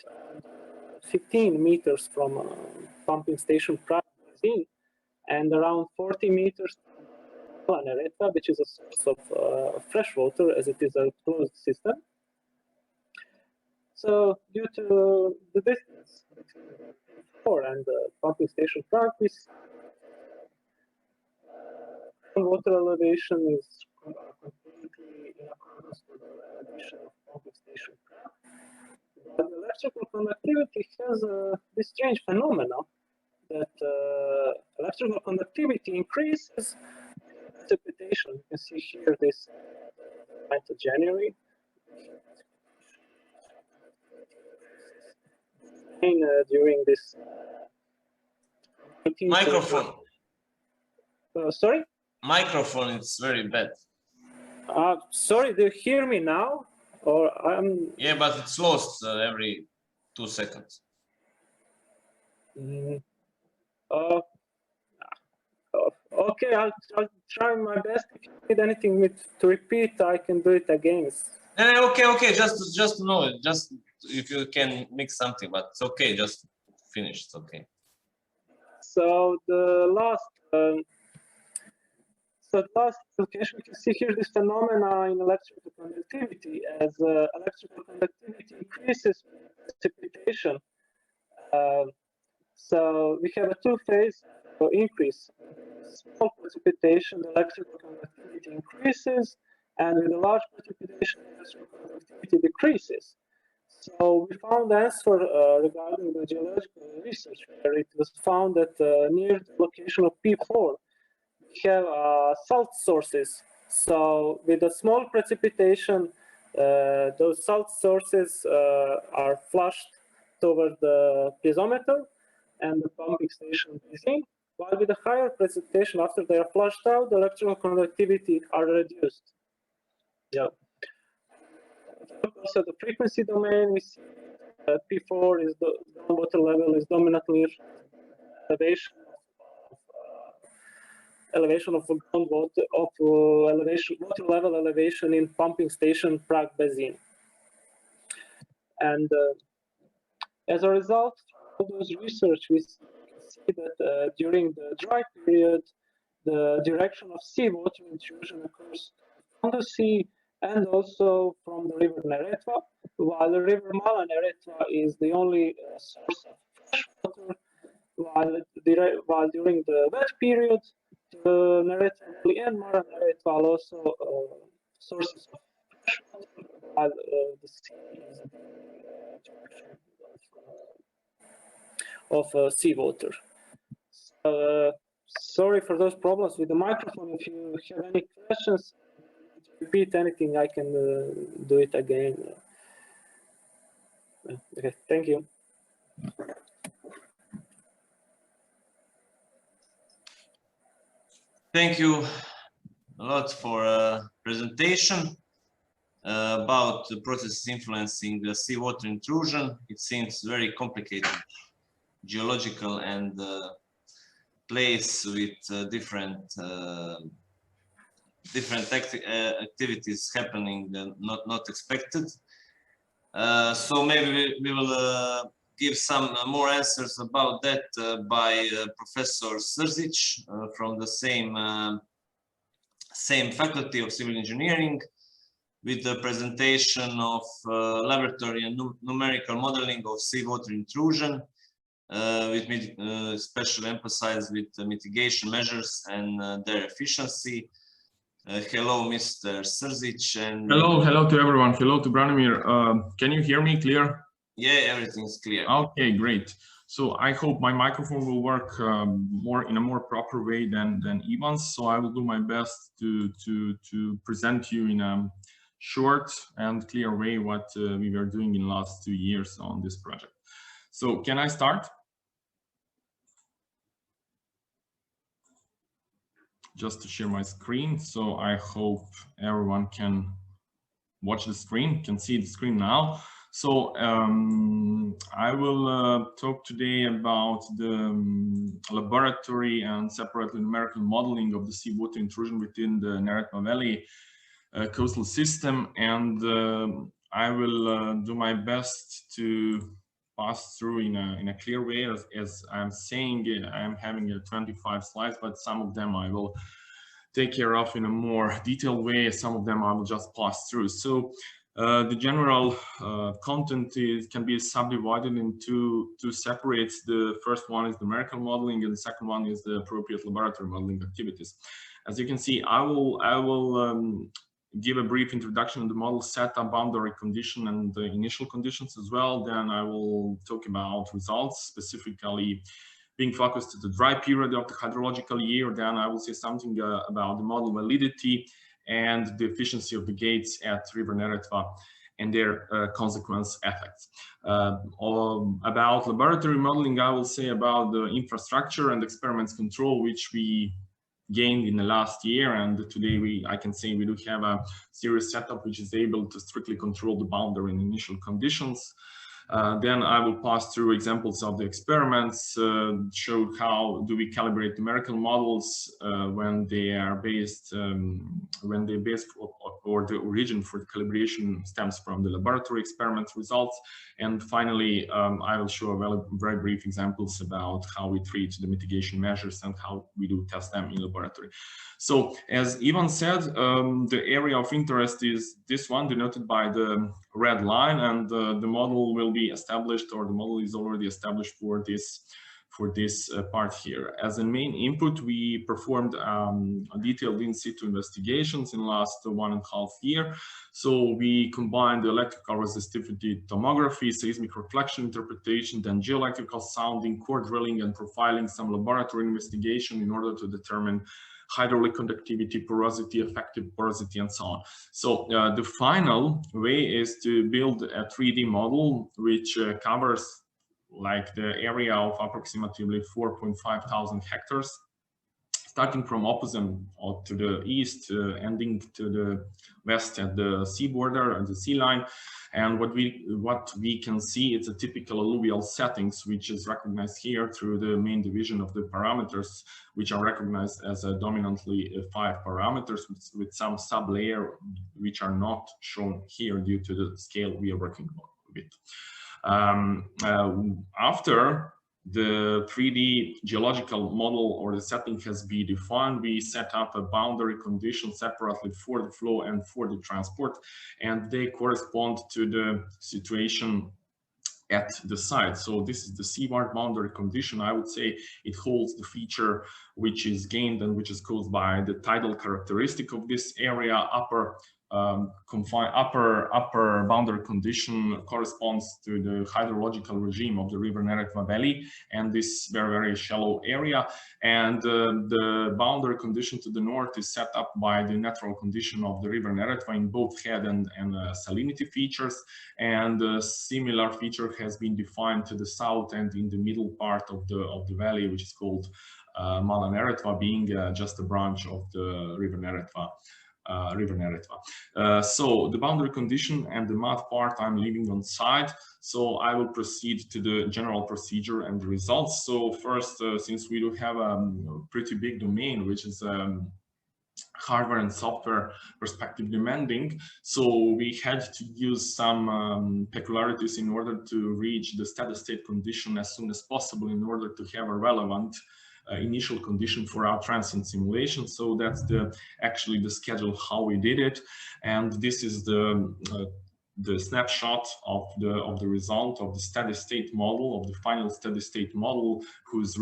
15 meters from pumping station Prague and around 40 meters from Neretva, which is a source of fresh water as it is a closed system. So due to the distance between P4 and the pumping station Prague, we see water elevation is completely in accordance with the elevation of pumping station Prague. But the electrical conductivity has this strange phenomena that electrical conductivity increases precipitation. You can see here this 9th of January. During this Microphone. Sorry? Microphone, it's very bad. Sorry, do you hear me now? Or I'm... Yeah, but it's lost every 2 seconds. Okay, I'll try my best. If you need anything to repeat, I can do it again. Okay, just know it. Just if you can mix something, but it's okay. Just finish. It's okay. So the last application, you can see here this phenomena in electrical conductivity. As electrical conductivity increases precipitation, so we have a two-phase increase. Small precipitation, the electrical conductivity increases, and with a large precipitation, the electrical conductivity decreases. So we found the answer regarding the geological research, where it was found that near the location of P4, we have salt sources. So with a small precipitation, those salt sources are flushed toward the piezometer and the pumping station basin, while with a higher precipitation, after they are flushed out, the electrical conductivity are reduced. Yeah. Also, the frequency domain, we see P4 is the groundwater level is dominantly elevation of groundwater water level elevation in pumping station Prague basin. And as a result, all those research, we see that during the dry period, the direction of seawater intrusion occurs from the sea and also from the river Neretva, while the river Mala Neretva is the only source of fresh water, while during the wet period, the Neretva Valley and Mara Neretva are also sources of fresh water, while the sea is the direction of seawater. Sorry for those problems with the microphone. If you have any questions, repeat anything, I can do it again. Okay, thank you. Thank you a lot for a presentation about the processes influencing the seawater intrusion. It seems very complicated, geological and place with different activities happening not expected. So maybe we will give some more answers about that by Professor Srzic from the same faculty of civil engineering, with the presentation of laboratory and numerical modeling of seawater intrusion, with special emphasis with mitigation measures and their efficiency. Hello, Mr. Srzic. And hello to everyone. Hello to Branimir. Can you hear me clear? Yeah, everything's clear. Okay, great. So I hope my microphone will work in a more proper way than Ivan's. So I will do my best to present you in a short and clear way what we were doing in the last 2 years on this project. So can I start? Just to share my screen. So I hope everyone can watch the screen, can see the screen now. So I will talk today about the laboratory and separately numerical modeling of the seawater intrusion within the Neretva Valley coastal system. And I will do my best to pass through in a clear way. As I'm saying, I'm having 25 slides, but some of them I will take care of in a more detailed way. Some of them I will just pass through. So the general content can be subdivided into two separates. The first one is the numerical modeling, and the second one is the appropriate laboratory modeling activities. As you can see, I will give a brief introduction of the model setup, boundary condition, and the initial conditions as well. Then I will talk about results, specifically being focused to the dry period of the hydrological year. Then I will say something about the model validity and the efficiency of the gates at River Neretva and their consequence effects. About laboratory modeling, I will say about the infrastructure and experiments control, which we gained in the last year, and today I can say we do have a serious setup which is able to strictly control the boundary and initial conditions. Then I will pass through examples of the experiments, show how do we calibrate numerical models when they are based, or the origin for the calibration stems from the laboratory experiment results. And finally, I will show very brief examples about how we treat the mitigation measures and how we do test them in laboratory. So as Ivan said, the area of interest is this one denoted by the red line, and the model will be established, or the model is already established for this part here. As a main input, we performed detailed in situ investigations in the last 1.5 years. So we combined the electrical resistivity tomography, seismic reflection interpretation, then geoelectrical sounding, core drilling, and profiling, some laboratory investigation in order to determine hydraulic conductivity, porosity, effective porosity, and so on. So the final way is to build a 3D model which covers like the area of approximately 4,500 hectares, starting from opposite or to the east, ending to the west at the sea border and the sea line. And what we can see, it's a typical alluvial settings, which is recognized here through the main division of the parameters, which are recognized as dominantly 5 parameters with some sub-layer which are not shown here due to the scale we are working with. After the 3D geological model or the setting has been defined, we set up a boundary condition separately for the flow and for the transport, and they correspond to the situation at the site. So this is the seaward boundary condition. I would say it holds the feature which is gained and which is caused by the tidal characteristic of this area. Upper boundary condition corresponds to the hydrological regime of the river Neretva Valley and this very shallow area. And the boundary condition to the north is set up by the natural condition of the river Neretva in both head and salinity features. And a similar feature has been defined to the south and in the middle part of the valley, which is called Mala Neretva, being just a branch of the river Neretva. So the boundary condition and the math part I'm leaving on side. So I will proceed to the general procedure and the results. So first, since we do have a pretty big domain, which is hardware and software perspective demanding, so we had to use some peculiarities in order to reach the steady state condition as soon as possible in order to have a relevant initial condition for our transient simulation. So that's actually the schedule how we did it, and this is the snapshot of the result of the steady state model, of the final steady state model, whose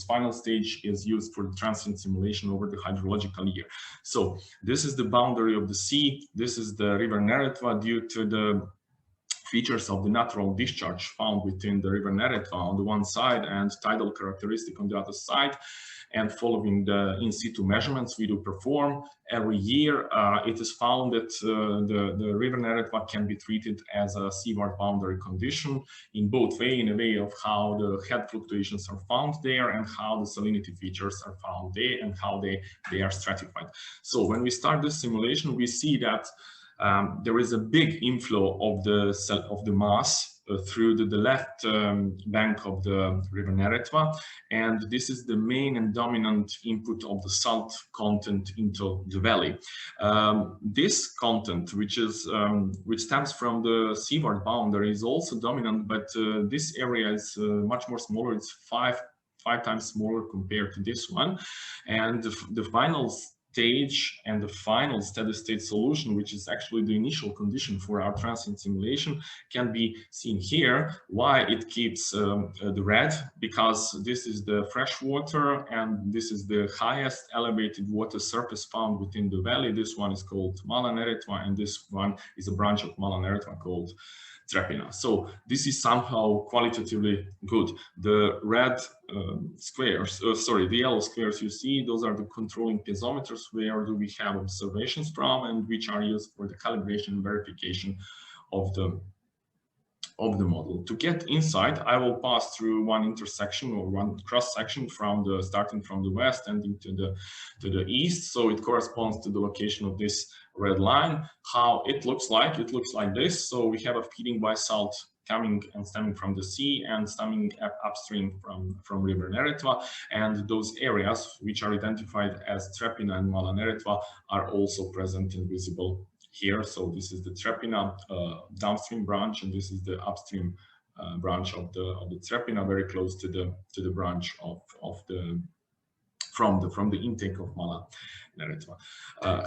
final stage is used for the transient simulation over the hydrological year. So this is the boundary of the sea. This is the river Neretva due to the features of the natural discharge found within the river Neretva on the one side and tidal characteristic on the other side. And following the in situ measurements we do perform every year, it is found that the river Neretva can be treated as a seaward boundary condition in both way, in a way of how the head fluctuations are found there and how the salinity features are found there and how they are stratified. So when we start the simulation, we see that there is a big inflow of the mass through the left bank of the river Neretva, and this is the main and dominant input of the salt content into the valley. This content, which stems from the seaward boundary, is also dominant, but this area is much more smaller. It's five times smaller compared to this one, and the final stage and the final steady state solution, which is actually the initial condition for our transient simulation, can be seen here. Why it keeps the red? Because this is the fresh water and this is the highest elevated water surface found within the valley. This one is called Mala Neretva, and this one is a branch of Mala Neretva called Trepina. So this is somehow qualitatively good. The red the yellow squares you see, those are the controlling piezometers where do we have observations from and which are used for the calibration and verification of the model. To get insight, I will pass through one intersection or one cross section starting from the west and into the east. So it corresponds to the location of this red line. How it looks like this. So we have a feeding by salt coming and stemming from the sea and stemming upstream from river Neretva, and those areas which are identified as Trepina and Mala Neretva are also present and visible here. So this is the Trepina downstream branch, and this is the upstream branch of the Trepina, very close to the branch from the intake of Mala Neretva.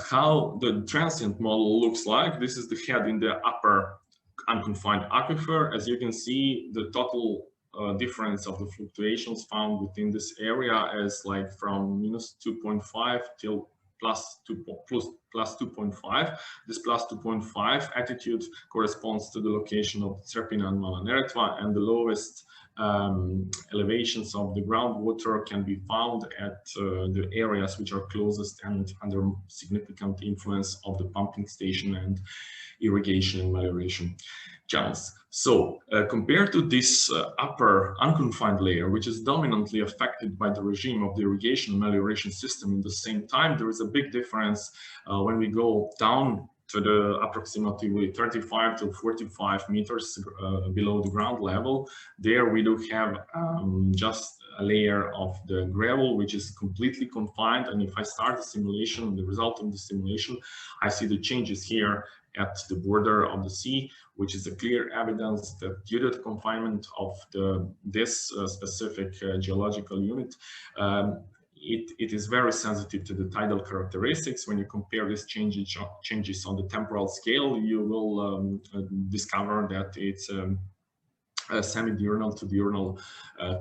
How the transient model looks like: this is the head in the upper unconfined aquifer. As you can see, the total difference of the fluctuations found within this area is like from -2.5 till plus 2.5. This plus 2.5 attitude corresponds to the location of Trepina and Mala Neretva, and the lowest elevations of the groundwater can be found at the areas which are closest and under significant influence of the pumping station and irrigation and melioration channels. So compared to this upper unconfined layer, which is dominantly affected by the regime of the irrigation and melioration system, in the same time, there is a big difference when we go down to the approximately 35 to 45 meters below the ground level. There we do have just a layer of the gravel, which is completely confined. And if I start the simulation, the result of the simulation, I see the changes here at the border of the sea, which is a clear evidence that due to the confinement of this specific geological unit, it is very sensitive to the tidal characteristics. When you compare these changes on the temporal scale, you will discover that it's semi-diurnal to diurnal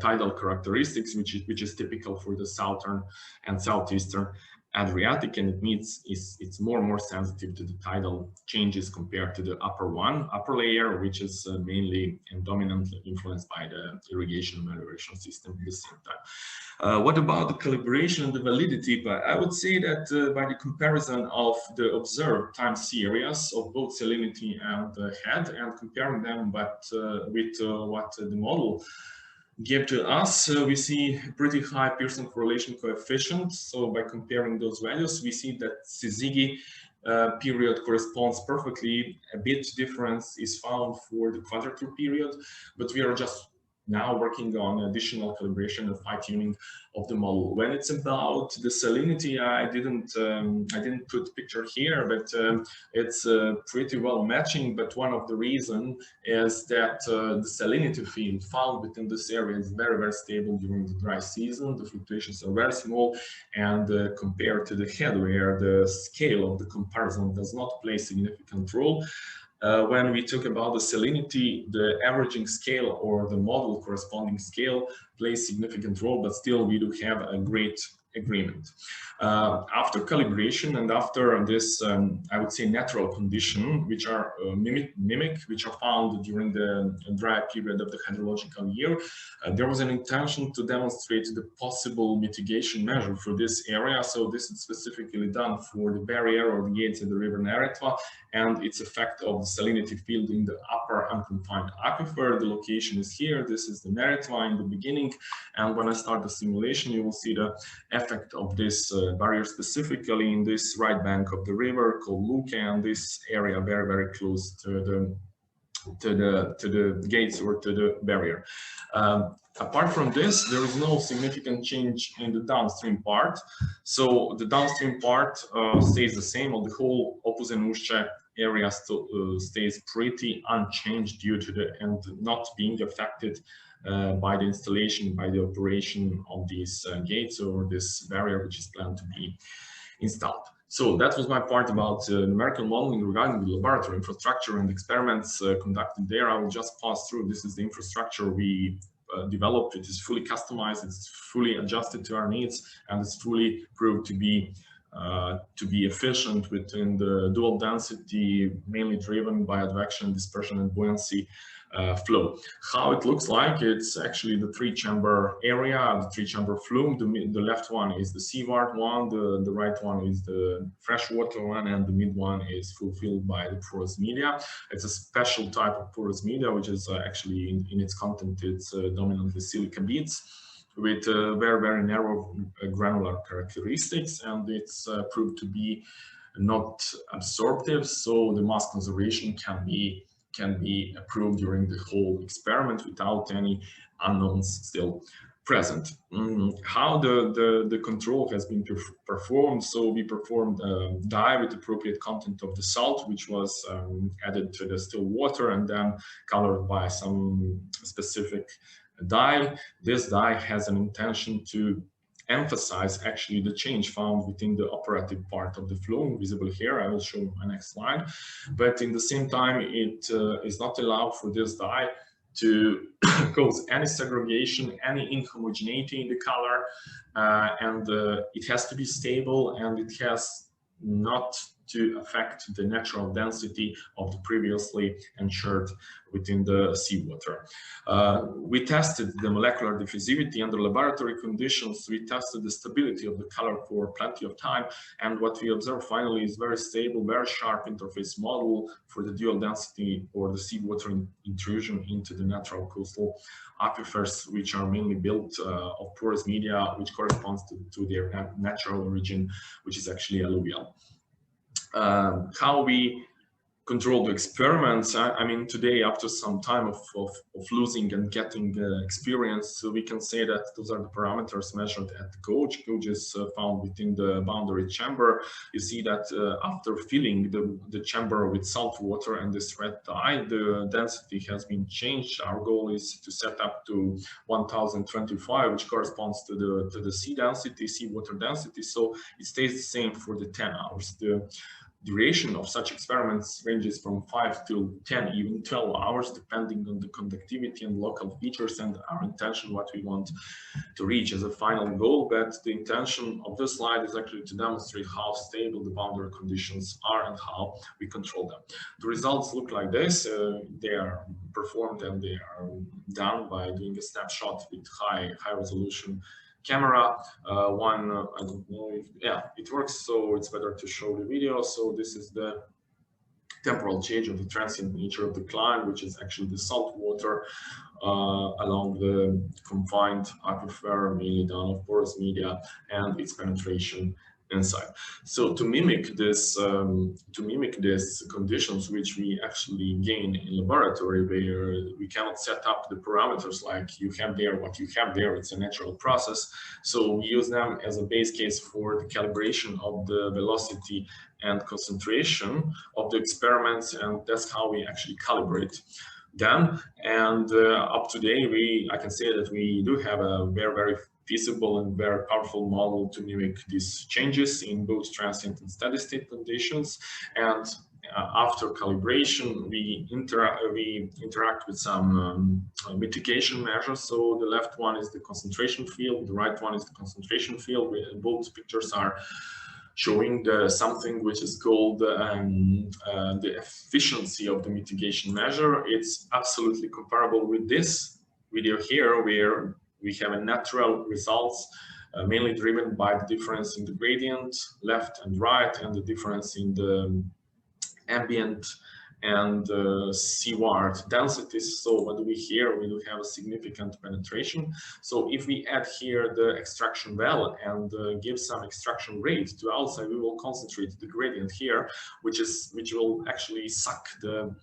tidal characteristics, which is typical for the southern and southeastern Adriatic, and it means it's more and more sensitive to the tidal changes compared to the upper layer, which is mainly and dominantly influenced by the irrigation and melioration system at the same time. What about the calibration and the validity? But I would say that by the comparison of the observed time series of both salinity and head, and comparing them with what the model give to us, we see pretty high Pearson correlation coefficient. So by comparing those values, we see that syzygy period corresponds perfectly. A bit difference is found for the quadrature period, but we are just now working on additional calibration and fine-tuning of the model. When it's about the salinity, I didn't put picture here, but it's pretty well matching. But one of the reasons is that the salinity field found within this area is very, very stable during the dry season. The fluctuations are very small, and compared to the head, where the scale of the comparison does not play a significant role. When we talk about the salinity, the averaging scale or the model corresponding scale plays significant role, but still we do have a great agreement. After calibration and after this, I would say, natural condition, which are mimic, which are found during the dry period of the hydrological year, there was an intention to demonstrate the possible mitigation measure for this area. So this is specifically done for the barrier or the gates of the river Neretva and its effect of the salinity field in the upper unconfined aquifer. The location is here. This is the Neretva in the beginning. And when I start the simulation, you will see the effect of this barrier specifically in this right bank of the river called Luke, and this area very, very close to the gates or to the barrier. Apart from this, there is no significant change in the downstream part. So the downstream part stays the same, or the whole Opus area stays pretty unchanged due to the and not being affected by the installation, by the operation of these gates or this barrier, which is planned to be installed. So that was my part about numerical modeling regarding the laboratory infrastructure and experiments conducted there. I will just pass through. This is the infrastructure we developed. It is fully customized, it's fully adjusted to our needs, and it's fully proved to be efficient within the dual density, mainly driven by advection, dispersion, and buoyancy flow. How it looks like, it's actually the three-chamber area, the three-chamber flume. The left one is the seaward one, the right one is the freshwater one, and the mid one is fulfilled by the porous media. It's a special type of porous media, which is actually in its content, it's dominantly silica beads with very, very narrow granular characteristics, and it's proved to be not absorptive, so the mass conservation can be approved during the whole experiment without any unknowns still present. How the control has been performed. So we performed a dye with appropriate content of the salt, which was added to the still water and then colored by some specific dye. This dye has an intention to emphasize actually the change found within the operative part of the flume, visible here. I will show my next slide. But in the same time, it is not allowed for this dye to cause any segregation, any inhomogeneity in the color, and it has to be stable, and it has not to affect the natural density of the previously ensured within the seawater. We tested the molecular diffusivity under laboratory conditions. We tested the stability of the color for plenty of time, and what we observed finally is very stable, very sharp interface model for the dual density or the seawater intrusion into the natural coastal aquifers, which are mainly built of porous media, which corresponds to their natural origin, which is actually alluvial. How we control the experiments. I mean, today, after some time of losing and getting experience, so we can say that those are the parameters measured at the gauge. Gauge is found within the boundary chamber. You see that after filling the chamber with salt water and this red dye, the density has been changed. Our goal is to set up to 1025, which corresponds to the sea density, seawater density. So it stays the same for the 10 hours. The duration of such experiments ranges from 5 to 10, even 12 hours, depending on the conductivity and local features and our intention, what we want to reach as a final goal. But the intention of this slide is actually to demonstrate how stable the boundary conditions are and how we control them. The results look like this. They are performed and they are done by doing a snapshot with high resolution camera. I don't know if, yeah, it works, so it's better to show the video. So this is the temporal change of the transient nature of the decline, which is actually the salt water along the confined aquifer, mainly down of porous media, and its penetration inside. So to mimic this, conditions which we actually gain in laboratory, where we cannot set up the parameters like you have there, what you have there, it's a natural process. So we use them as a base case for the calibration of the velocity and concentration of the experiments, and that's how we actually calibrate them. And up to date, I can say that we do have a very feasible and very powerful model to mimic these changes in both transient and steady state conditions. And after calibration, we interact with some mitigation measures. So the left one is the concentration field, the right one is the concentration field. Both pictures are showing something which is called the efficiency of the mitigation measure. It's absolutely comparable with this video here, where we have a natural results, mainly driven by the difference in the gradient, left and right, and the difference in the ambient and seaward densities. So what do we here? We do have a significant penetration. So if we add here the extraction well and give some extraction rate to outside, we will concentrate the gradient here, which will actually suck the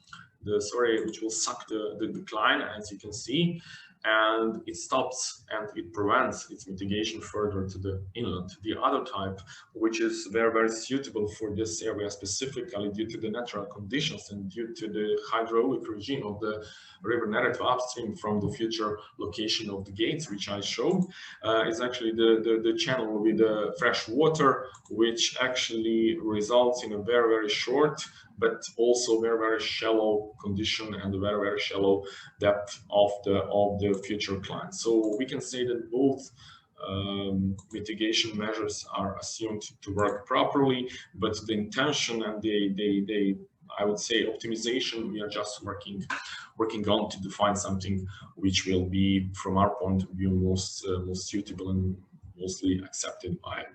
decline, as you can see. And it stops and it prevents its mitigation further to the inlet. The other type, which is very suitable for this area specifically due to the natural conditions and due to the hydraulic regime of the river Neretva upstream from the future location of the gates, which I showed, is actually the channel with the fresh water, which actually results in a very short but also very shallow condition and a very shallow depth of the future climb. So we can say that both mitigation measures are assumed to work properly, but the intention and I would say optimization, we are just working on to define something which will be, from our point of view, most suitable and mostly accepted by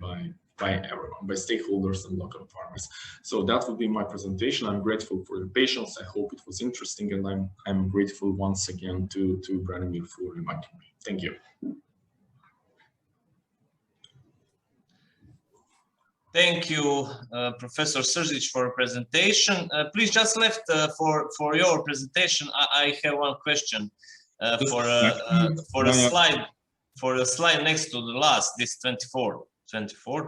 everyone, by stakeholders and local farmers. So that would be my presentation. I'm grateful for your patience. I hope it was interesting, and I'm grateful once again to Branimir for inviting me. Thank you. Thank you, Professor Srzic, for presentation. Please, just left for your presentation, I have one question for the slide next to the last, this 24.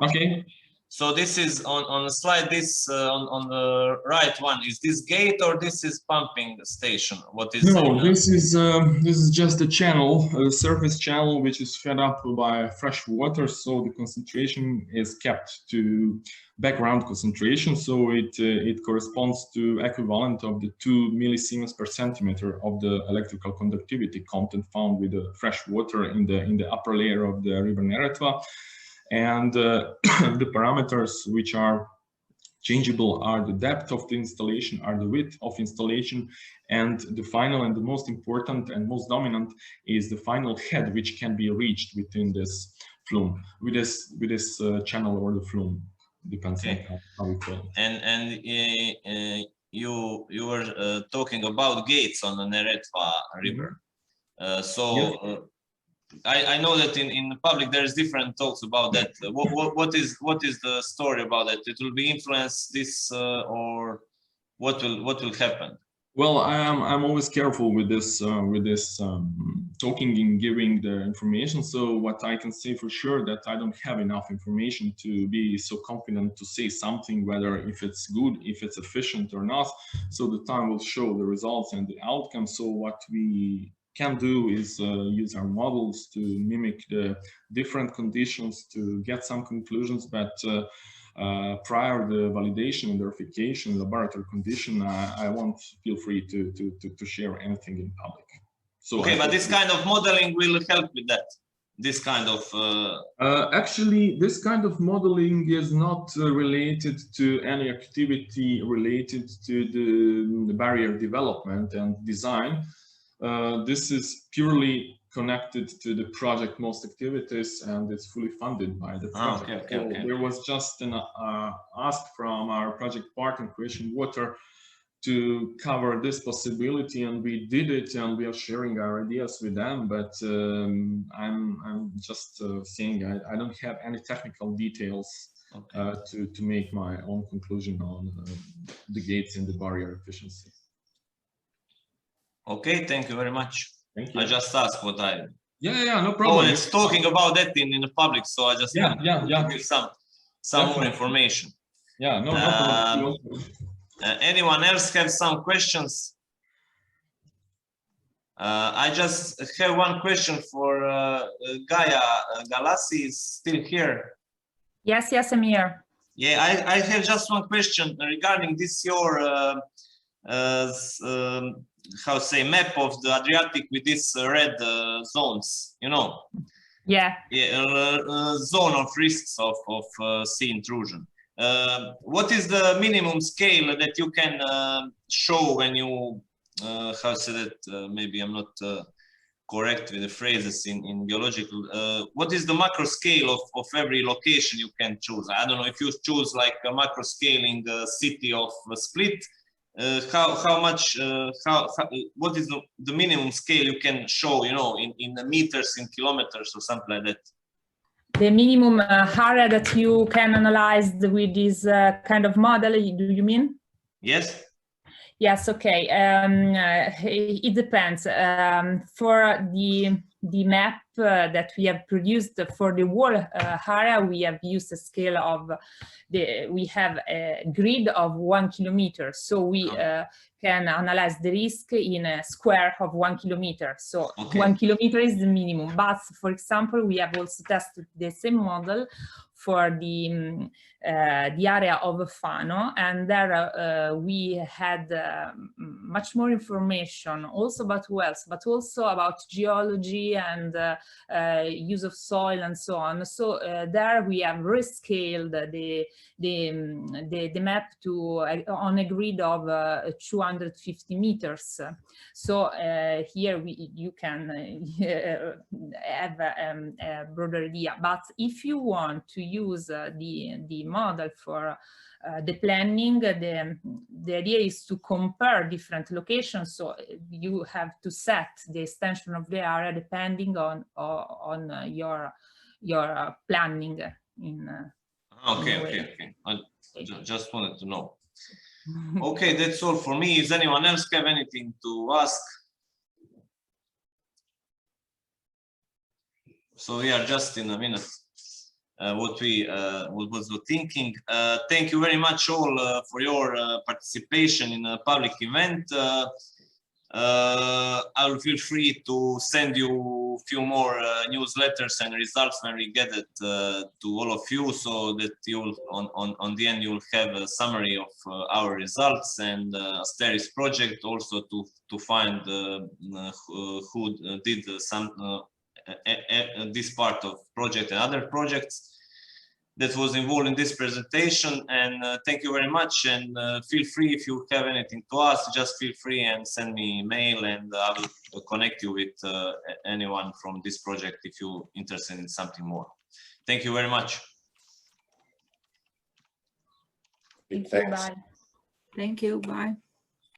Okay. So this is on the slide, this on the right one, is this gate or this is pumping station? What is no, this is just a channel, a surface channel, which is fed up by fresh water, so the concentration is kept to background concentration, so it corresponds to equivalent of the 2 millisiemens per centimeter of the electrical conductivity content found with the fresh water in the upper layer of the river Neretva. And the parameters which are changeable are the depth of the installation, are the width of installation, and the final and the most important and most dominant is the final head, which can be reached within this flume, with this channel or the flume, depends on how we call it. And you were talking about gates on the Neretva River. So I know that in the public there is different talks about that. What is the story about that? It will be influenced this or what will happen? Well, I'm always careful with this talking and giving the information. So what I can say for sure that I don't have enough information to be so confident to say something, whether if it's good, if it's efficient or not. So the time will show the results and the outcome. So what we can do is use our models to mimic the different conditions to get some conclusions, but prior the validation and verification laboratory condition, I won't feel free to share anything in public. So okay, but this kind of modeling will help with that. This kind of actually, this kind of modeling is not related to any activity related to the barrier development and design. This is purely connected to the project most activities, and it's fully funded by the project. Okay. There was just an ask from our project partner Croatian Water to cover this possibility, and we did it, and we are sharing our ideas with them. But I'm just saying I don't have any technical details to make my own conclusion on the gates and the barrier efficiency. Okay, thank you very much. Thank you. I just asked what I. Yeah, no problem. Oh, it's talking about that in the public, so I just give some more information. Yeah, no problem. Anyone else have some questions? I just have one question for Gaia. Galassi is still here. Yes, I'm here. Yeah, I have just one question regarding this your how say map of the Adriatic with these red zones, you know. Yeah. Zone of risks of sea intrusion. What is the minimum scale that you can show when you how say that maybe I'm not correct with the phrases in geological, what is the macro scale of every location you can choose? I don't know if you choose like a macro scaling city of Split, how much what is the minimum scale you can show, you know, in the meters, in kilometers or something like that? The minimum area that you can analyze with this kind of model, do you mean? Yes. Yes, okay. It depends. For the map that we have produced for the whole area, we have used a scale of we have a grid of 1 kilometer. So we can analyze the risk in a square of 1 kilometer. So 1 kilometer is the minimum. But for example, we have also tested the same model for the area of Fano, and there we had much more information also about wells, but also about geology and use of soil and so on. So there we have rescaled the map to on a grid of 250 meters. So here you can have a broader idea. But if you want to use the model for the planning, the idea is to compare different locations. So you have to set the extension of the area depending on your planning. Okay. I just wanted to know. Okay, that's all for me. Is anyone else have anything to ask? So we are just in a minute. What was the thinking. Thank you very much all for your participation in a public event. I will feel free to send you a few more newsletters and results when we get it to all of you, so that you will on the end you will have a summary of our results and Asteris project, also to find who did some this part of project and other projects that was involved in this presentation. And thank you very much, and feel free if you have anything to ask, just feel free and send me mail, and I will connect you with anyone from this project if you're interested in something more. Thank you very much. Thank you, bye. Thank you, bye.